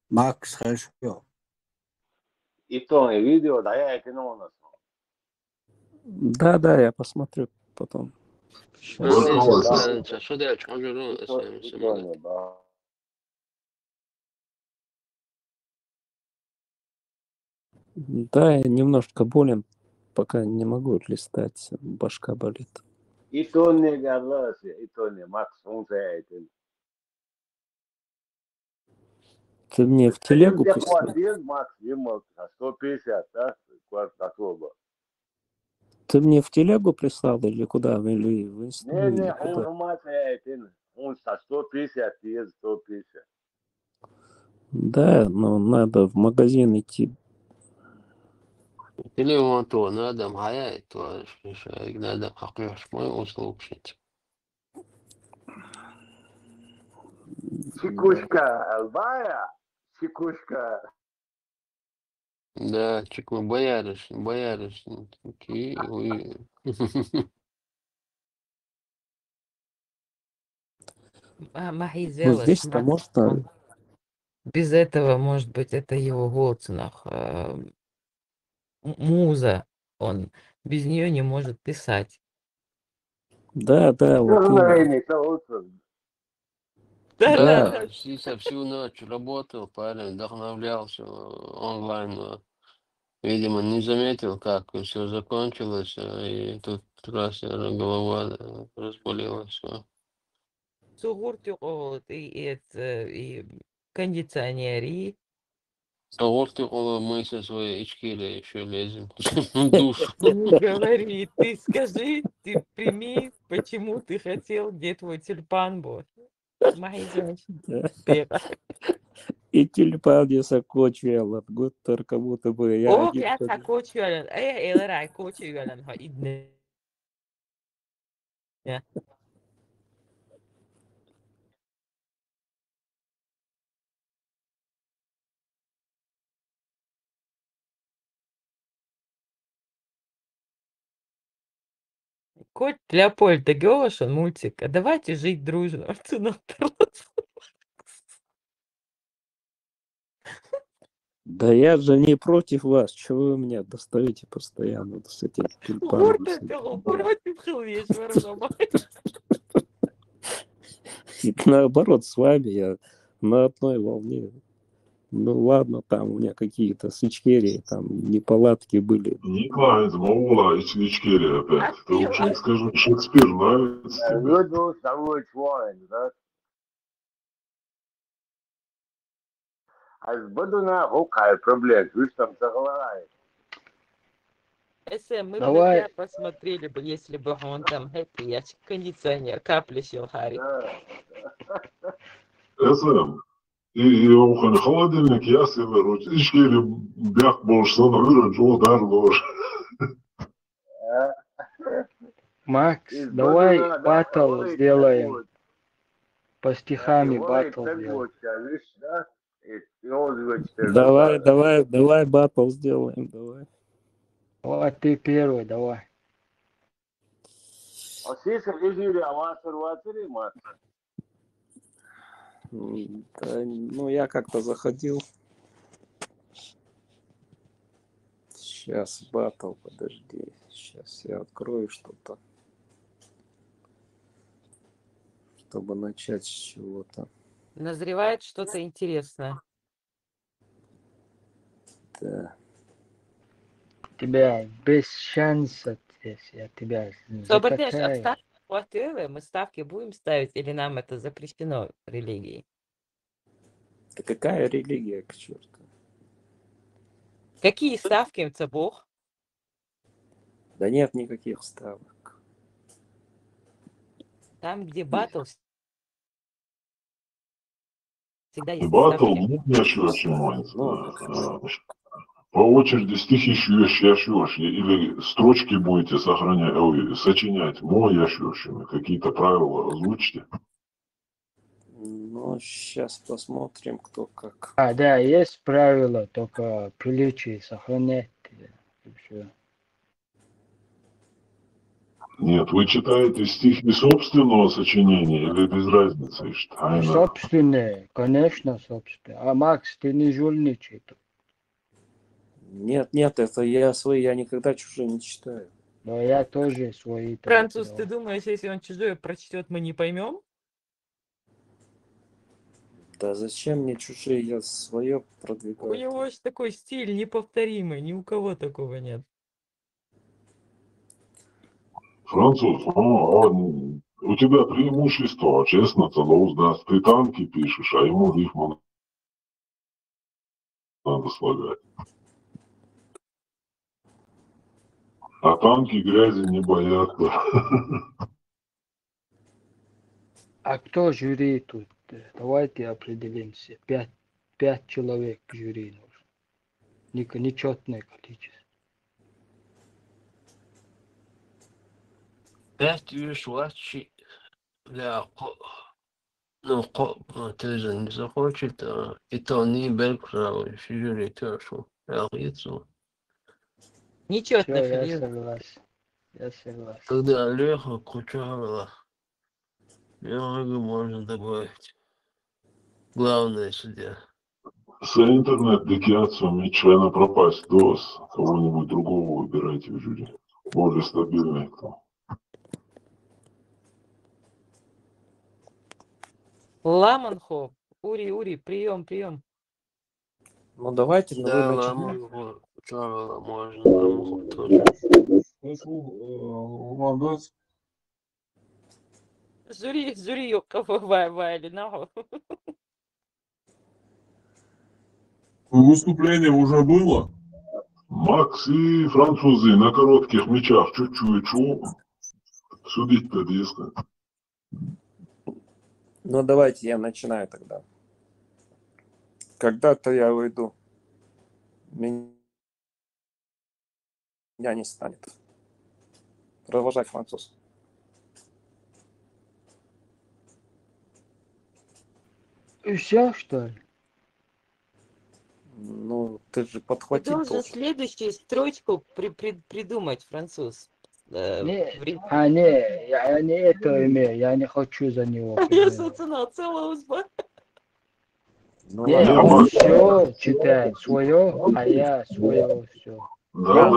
Макс, хорошо. И то видео, да, я это у нас. Да, да, я посмотрю потом. Что дальше? Он же самолет. Да, я немножко болен, пока не могу листать, башка болит. И то не говорилось, и то не Макс, он за это. Ты мне в телегу Где прислал? хватил, Макс, ему 150, да, квартатоба. Ты мне в телегу прислал или куда? Или в инсту? Не, он информация это, он 150, есть 150. Да, но надо в магазин идти. Телефон то надо, моя то надо хакнешь мой услугшить. Чекушка, Албая, чекушка. Да, чеку боярыш, такие. Ну, здесь-то можно... Без этого, может быть, это его Голцинах. Муза. Он без нее не может писать. Да, да, вот Да, всю ночь работал, парень, вдохновлялся онлайн. Видимо, не заметил, как все закончилось, и тут раз голова разболелась. Сугуртюк и кондиционери. А вот ты, мы со своей Ичкили еще лезем в душу. Не говори, ты скажи, ты прими, почему ты хотел, где твой тюльпан был. Мои женщины. И тюльпан не сокочуял, год только будто бы я О, один. я сакочуял, элэрай кочуял, идне. Кот Леопольда Гёшин мультик. А давайте жить дружно. Да я же не против вас, чего вы меня достаете постоянно с этим тюльпаном? Гордо пило против Хелвешвара. Наоборот, с вами я на одной волне. Ну ладно, там у меня какие-то с Ичкерией там неполадки были. Николай из Маула, Ичкерия опять. Ты лучше не скажи, Шекспир нравится тебе? Аз буду на гукаю проблем, вы там заговариваете. Мы бы Давай. тебя посмотрели бы, если бы он там хэппи, я кондиционер, капли сел, Харри. И он холодильник, я себе ручь. Ичкери бях больше, сон рырен, чего дар ложь. Макс, давай батл сделаем. По стихами батл сделаем. Давай батл сделаем, давай. Давай, ты первый, давай. Да, ну, я как-то заходил. Сейчас батл, подожди. Сейчас я открою что-то. Чтобы начать с чего-то. Назревает что-то интересное. Да. Тебя без шанса здесь, я тебя Освободишь закатаю. от ставки квартиры, мы ставки будем ставить, или нам это запрещено религией? Да какая религия, к черту? Какие ставки это Бог? Да нет никаких ставок. Там, где батл, всегда И есть батл ставки. не ощущается. По очереди стихи ощущаешь, или строчки будете сохранять, сочинять, мой ощущаем, какие-то правила озвучите. Ну, сейчас посмотрим, кто как. Да, есть правила, только приличие сохранять. И всё. Нет, вы читаете стихи собственного сочинения или без разницы? Собственные, конечно, собственные. А Макс, ты не жульничай тут. Нет, это я свои, я никогда чужие не читаю. Но я тоже свои. Француз, ты думаешь, если он чужое прочтет, мы не поймем? Да зачем мне чужие, я свое У продвигаю. него же такой стиль неповторимый, ни у кого такого нет. Француз, у тебя преимущество, честно, целоус даст. Ты танки пишешь, а ему рифму надо слагать. А танки грязи не боятся. А кто жюри тут? Давайте определимся. 5 человек жюри нужно. Нечетное количество. 5 вишлачи для телевизор не захочет, и то не белкрау, жюри тоже. Алгицу. Нечетно, Всё, я Филипп. согласен. Я согласен. Тогда Олега Кучарова. Олега можно добавить. Главное судья. С интернет-декиациями члена пропасть ДОС. Кого-нибудь другого выбирайте в жюри. Более стабильный кто. Ламанхоп. Ури, прием. Ну давайте, вы Да, начинаете. Ламу Кучарова можно, Ламу тоже. Жюри, ёбка, вайли, нахуй. Выступление уже было? Макс и французы на коротких мячах чуть-чуть судить-то диско. Ну, давайте я начинаю тогда. Когда-то я уйду. Меня не станет. Продолжай, француз. Все, что ли? Ну, ты же Ты подхватить должен должен. следующую строчку придумать, француз. Не, я не это имею, я не хочу за него Я примерно. сацана целовалась бы. Ну Не, ладно. он все читает свое, а я свое все. Да.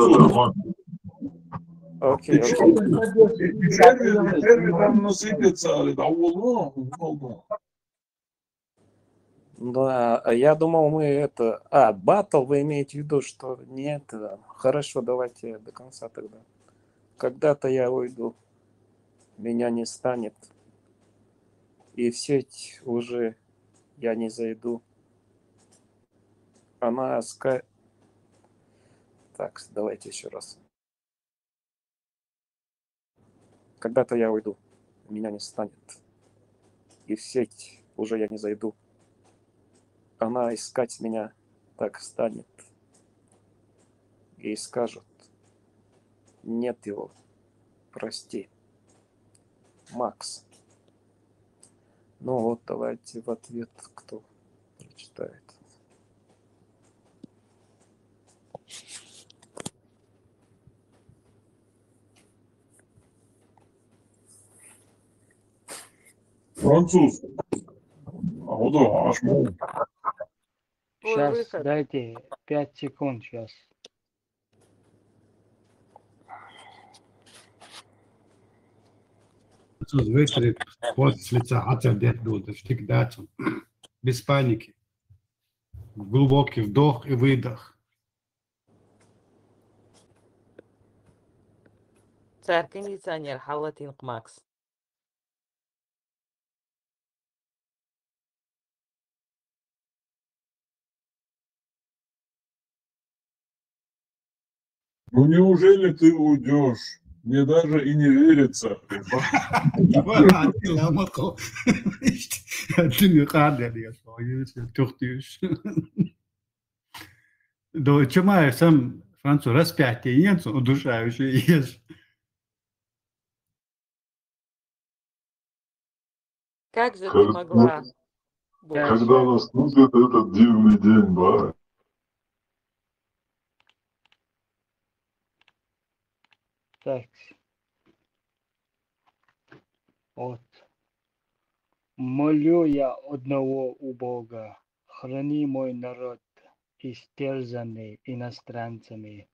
Окей, И окей. черви там насыпятся, а давно. Да, а я думал, мы это... батл вы имеете в виду, что нет? Хорошо, давайте до конца тогда. Когда-то я уйду, меня не станет, и в сеть уже я не зайду. Она Так, давайте еще раз. Когда-то я уйду, меня не станет, и в сеть уже я не зайду. Она искать меня так станет, и скажут: нет его, прости, Макс. Ну вот, давайте в ответ кто прочитает. Француз. А вот аж Сейчас, выход. дайте 5 секунд сейчас. Вытри пот с лица, отойдет дуд, всегда без паники. Глубокий вдох и выдох. صار кондиционер حوالين Макс. Ну неужели ты уйдешь? Мне даже и не верится. Да, чему сам француз распятие нет, удушающий есть. Как же ты могла? Когда наступит этот дивный день, ба? Так. Вот. Молю я одного у Бога, храни мой народ, истерзанный иностранцами.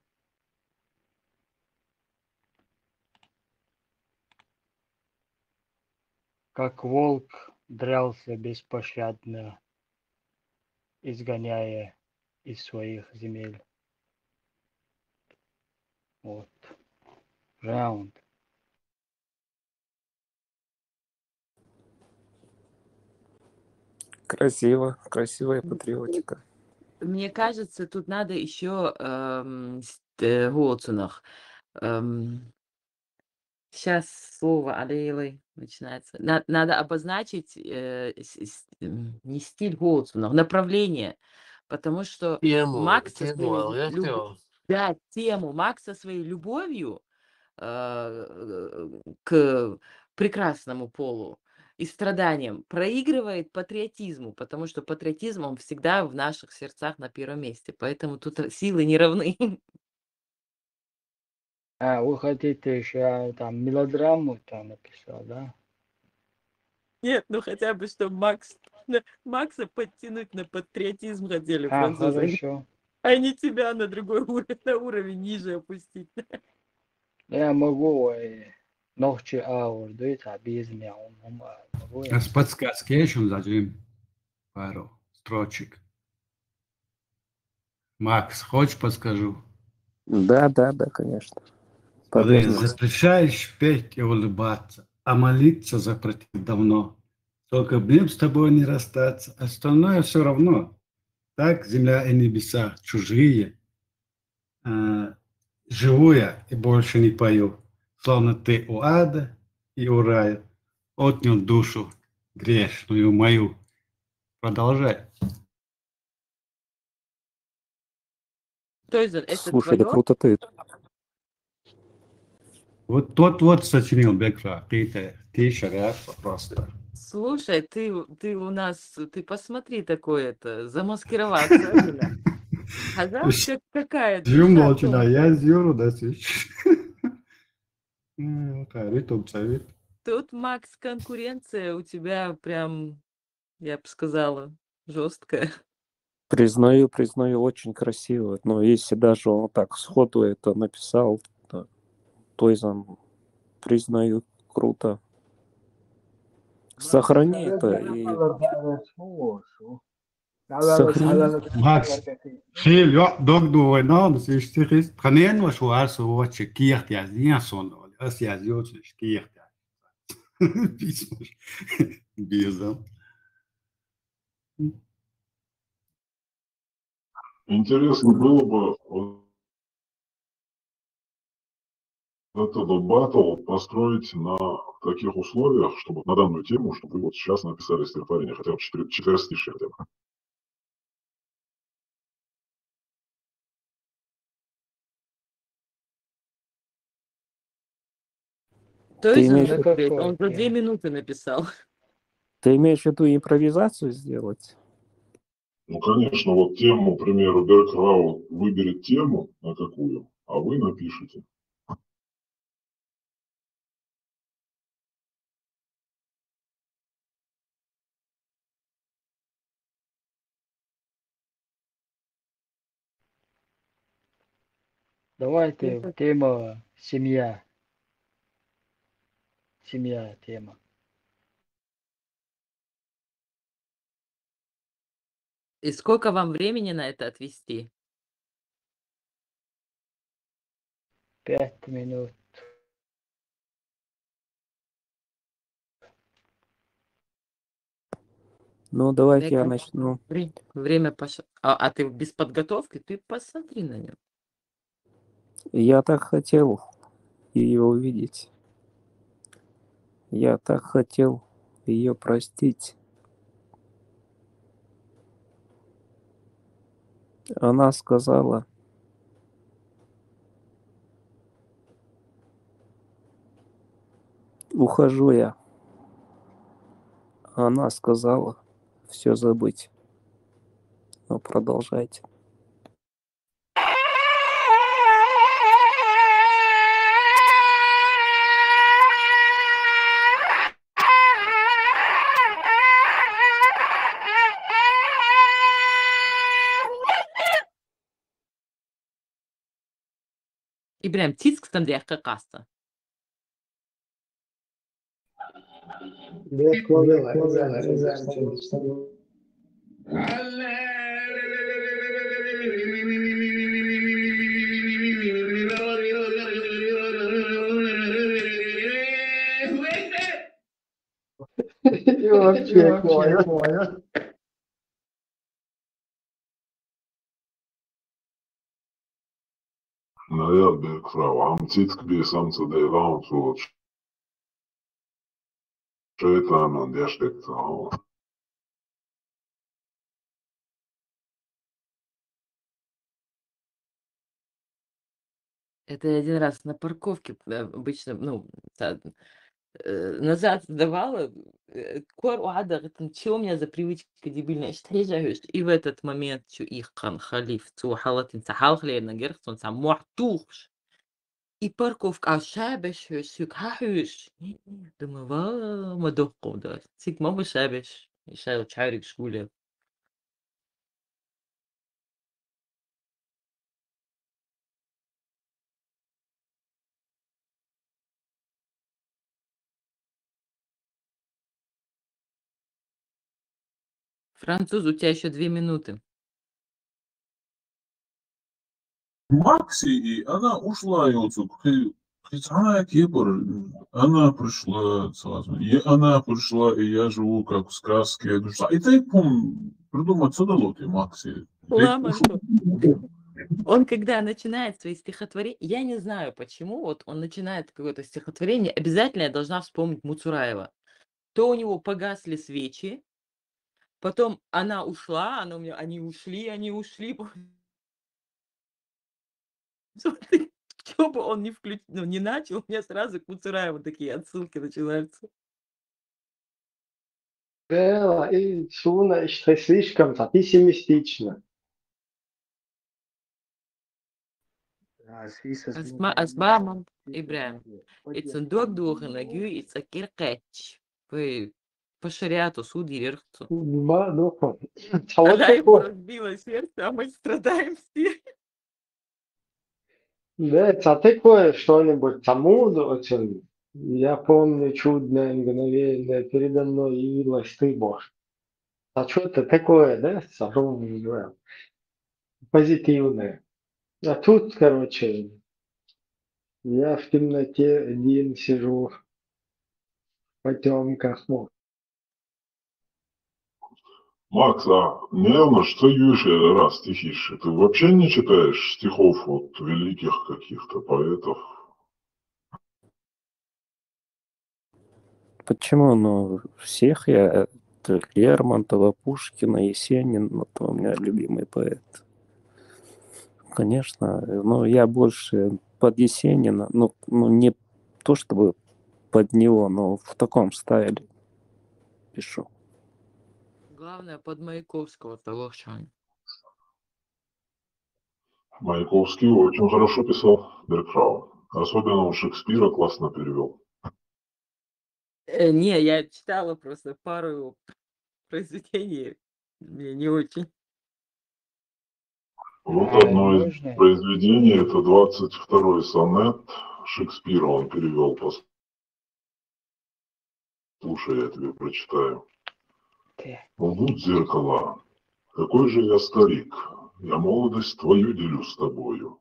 Как волк дрался беспощадно, изгоняя из своих земель. Вот. Раунд. Красиво, красивая патриотика. Мне кажется, тут надо еще Голцунах. Сейчас слово алейлы начинается. Надо обозначить не стиль Голцунах, направление. Потому что Макс со своей тему Макс со своей любовью к прекрасному полу и страданиям проигрывает патриотизму, потому что патриотизм, он всегда в наших сердцах на первом месте. Поэтому тут силы не равны. Вы хотите еще там мелодраму там написал, да? Нет, ну хотя бы, чтобы Макса подтянуть на патриотизм хотели французы. Хорошо. А не тебя на другой уровень, на уровень ниже опустить. Я могу ночи аур, да, это без меня. С подсказки еще зажим пару строчек. Макс, хочешь подскажу? Да, конечно. Смотри, запрещаешь петь и улыбаться, а молиться запретил давно. Только бы с тобой не расстаться, остальное все равно. Так земля и небеса чужие, живу я и больше не пою, словно ты у ада и у рая отнял душу грешную мою. Продолжай. Тойзен, это Слушай, да твое? круто ты. Вот тот вот сочинил Бекра, какие-то шарят просто. Слушай, ты у нас, ты посмотри такое-то, замаскироваться, бля. Ага, какая Жю душа молча, да, я тонкая. зюру, да, свечу. Ритм царит. Тут, Макс, конкуренция у тебя прям, я бы сказала, жесткая. Признаю, очень красиво. Но если даже он так сходу это написал, да, Тойзан, признаю, круто. Сохрани это и сохрани. Макс, шил, ja, dog du vai naudas, viņš ir kanien vai šo arsu oči kiehtias, jāson, es jāzjūts, viņš kiehtias. Письма. Безом. Интересно было бы вот этот батл построить на таких условиях, чтобы на данную тему, чтобы вы вот сейчас написали стихотворение, хотя бы 4 стиши хотя бы. Тойзен, имеешь- он за 2 минуты написал. Ты имеешь в виду импровизацию сделать? Ну, конечно, вот тему, к примеру, Беркраут выберет тему, на какую, а вы напишите. Давайте тема семья. Семья тема. И сколько вам времени на это отвести? 5 минут. Ну, давайте я Бека, начну. Время пошло. А ты без подготовки? Ты посмотри на него. Я так хотел ее увидеть. Я так хотел ее простить. Она сказала, ухожу я. Она сказала, все забыть. Ну, продолжайте. İbrahim тискстан дяхка каста. Naja, Bergfrau, am Zitzgebiet samts der Raum so Schätern und der steckt zu Hause. Это я один раз на парковке обычно, ну, назад сдавала, кор уада, чего у меня за привычка дебильная, и в этот момент, что их кан халиф, цу халатин, цахалхли, на герхсон, сам муахтуш. И парковка, а шабеш, сюк, хахуш. Думаю, ва, мадокко, да. Цик, мама шабеш. И шайл чарик шгуля. Француз, у тебя еще 2 минуты. Макси, и она ушла, и вот она пришла сразу. И она пришла, и я живу как в сказке. И так, Придумать садолоки, Макси. Ламашу. Он, когда начинает свои стихотворения, я не знаю почему, вот он начинает какое-то стихотворение, обязательно я должна вспомнить Муцураева. То у него погасли свечи, потом она ушла, она у меня, они ушли. Что бы он не включил, ну, не начал, у меня сразу к Муцураеву такие отсылки начинаются. Да, и Шуна, что слишком пессимистично. Asma'am Ibrahim. It's een doordogen на гю, it's a kirketch. По шариату суд директу. Ну, а вот Она ему такое. разбила сердце, а мы страдаем все. Да, это такое что-нибудь тому очень. Я помню чудное мгновение передо мной явилась ты, Боже. А что-то такое, да, позитивное. А тут, короче, я в темноте один сижу в потемках. Ну, Макс, а наверное, что юше раз стихишь? Ты вообще не читаешь стихов от великих каких-то поэтов? Почему? Ну, всех я... это Лермонтова, Пушкина, Есенин, вот у меня любимый поэт. Конечно, но я больше под Есенина, ну не то чтобы под него, но в таком стайле пишу. Главное, под Маяковского того, что он. Маяковский очень хорошо писал Бергфрау. Особенно у Шекспира классно перевел. Не, я читала просто пару его произведений, мне не очень. Вот одно из произведений, это 22-й сонет Шекспира, он перевел. Слушай, я тебе прочитаю. Будь зеркала, какой же я старик, я молодость твою делю с тобою.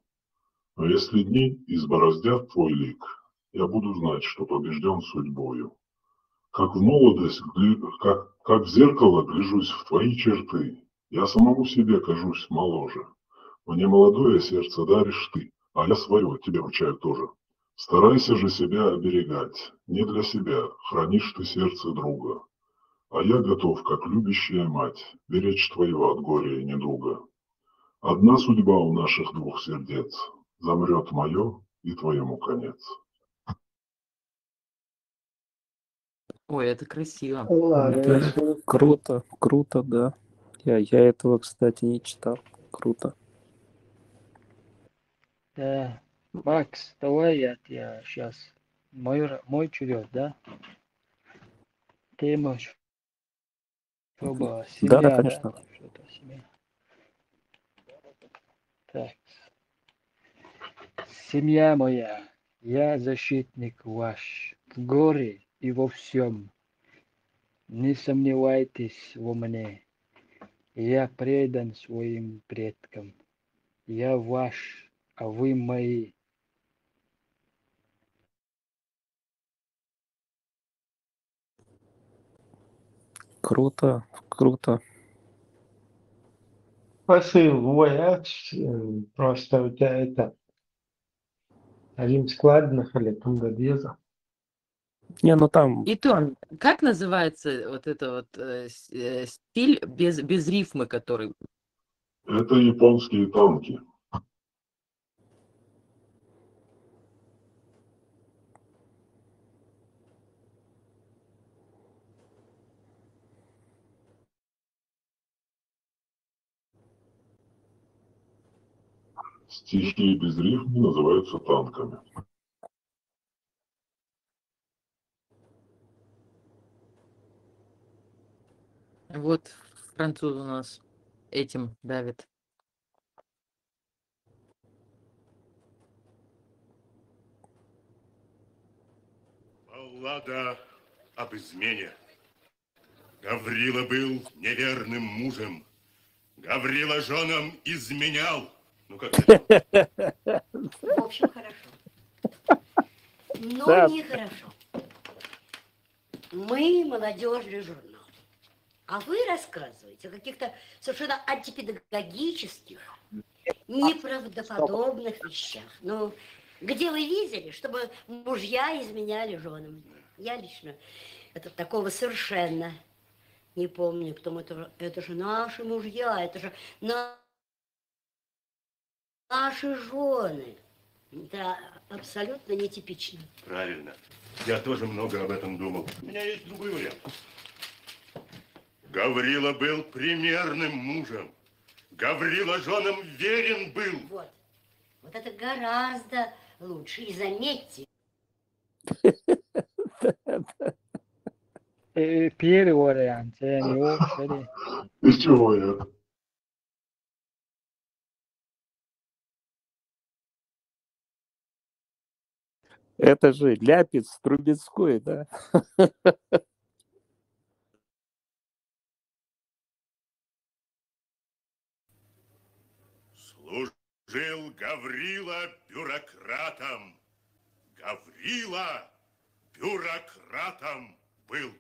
Но если дни избороздят твой лик, я буду знать, что побежден судьбою. Как в молодость, как в зеркало гляжусь в твои черты, я самому себе кажусь моложе. Мне молодое сердце даришь ты, а я свое тебе вручаю тоже. Старайся же себя оберегать, не для себя, хранишь ты сердце друга. А я готов, как любящая мать, беречь твоего от горя и недуга. Одна судьба у наших двух сердец, замрет мое и твоему конец. Ой, это красиво. Да, круто, да. Я этого, кстати, не читал. Круто. Да. Макс, давай я сейчас. Мой черед, да? Тема, чтобы семья, Да, конечно. Что-то семья. Так. Семья моя, я защитник ваш в горе и во всем. Не сомневайтесь во мне. Я предан своим предкам. Я ваш, а вы мои. Круто. посыл вояж, просто у тебя это один складных или тунгодеза. Не, ну там... И то, как называется вот это вот стиль без рифмы, который... Это японские танки. Стихи без рифмы называются танками. Вот француз у нас этим давит. Баллада об измене. Гаврила был неверным мужем. Гаврила женам изменял. Ну как это? В общем, хорошо. Но Да. нехорошо. Мы молодежный журнал. А вы рассказываете о каких-то совершенно антипедагогических, неправдоподобных вещах. Ну, где вы видели, чтобы мужья изменяли женам? Я лично такого совершенно не помню. Потому это же наши мужья, это же наши жены. Это абсолютно нетипично. Правильно. Я тоже много об этом думал. У меня есть другой вариант. Гаврила был примерным мужем. Гаврила женам верен был. Вот. Вот это гораздо лучше. И заметьте. Первый вариант, не общий. Из чего я? Это же Ляпис Трубецкой, да? Служил Гаврила бюрократом. Гаврила бюрократом был.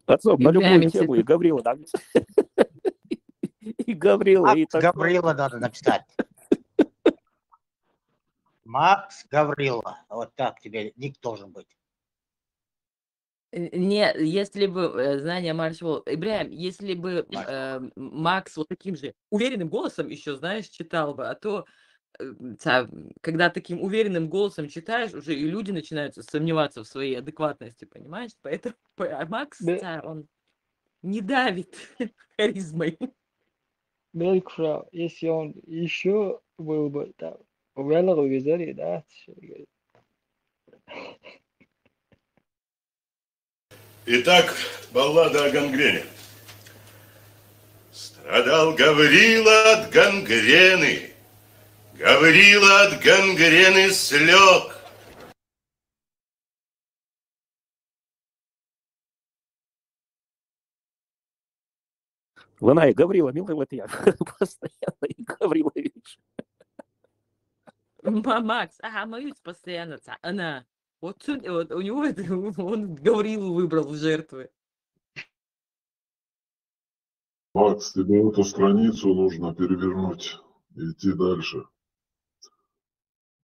Отцом, на любую Ибрагим, тему и Гаврила, да? И Гаврила, и Макс такое. Гаврила надо написать. Макс Гаврила. Вот так тебе ник должен быть. Не, если бы знание Маршал Ибрагим, если бы Макс вот таким же уверенным голосом еще, знаешь, читал бы, а то когда таким уверенным голосом читаешь, уже и люди начинают сомневаться в своей адекватности, понимаешь? Поэтому Макс, он не давит харизмой. Беркшау, если он еще был бы там, в телевизоре, да? Итак, баллада о гангрене. Страдал Гаврила от гангрены. Гаврила от гангрены слег. Вона и Гаврила, милый вот я. Постоянно и Гаврила видишь. Макс, моюсь постоянно. Она. Вот у него он Гаврилу выбрал в жертвы. Макс, тебе эту страницу нужно перевернуть и идти дальше.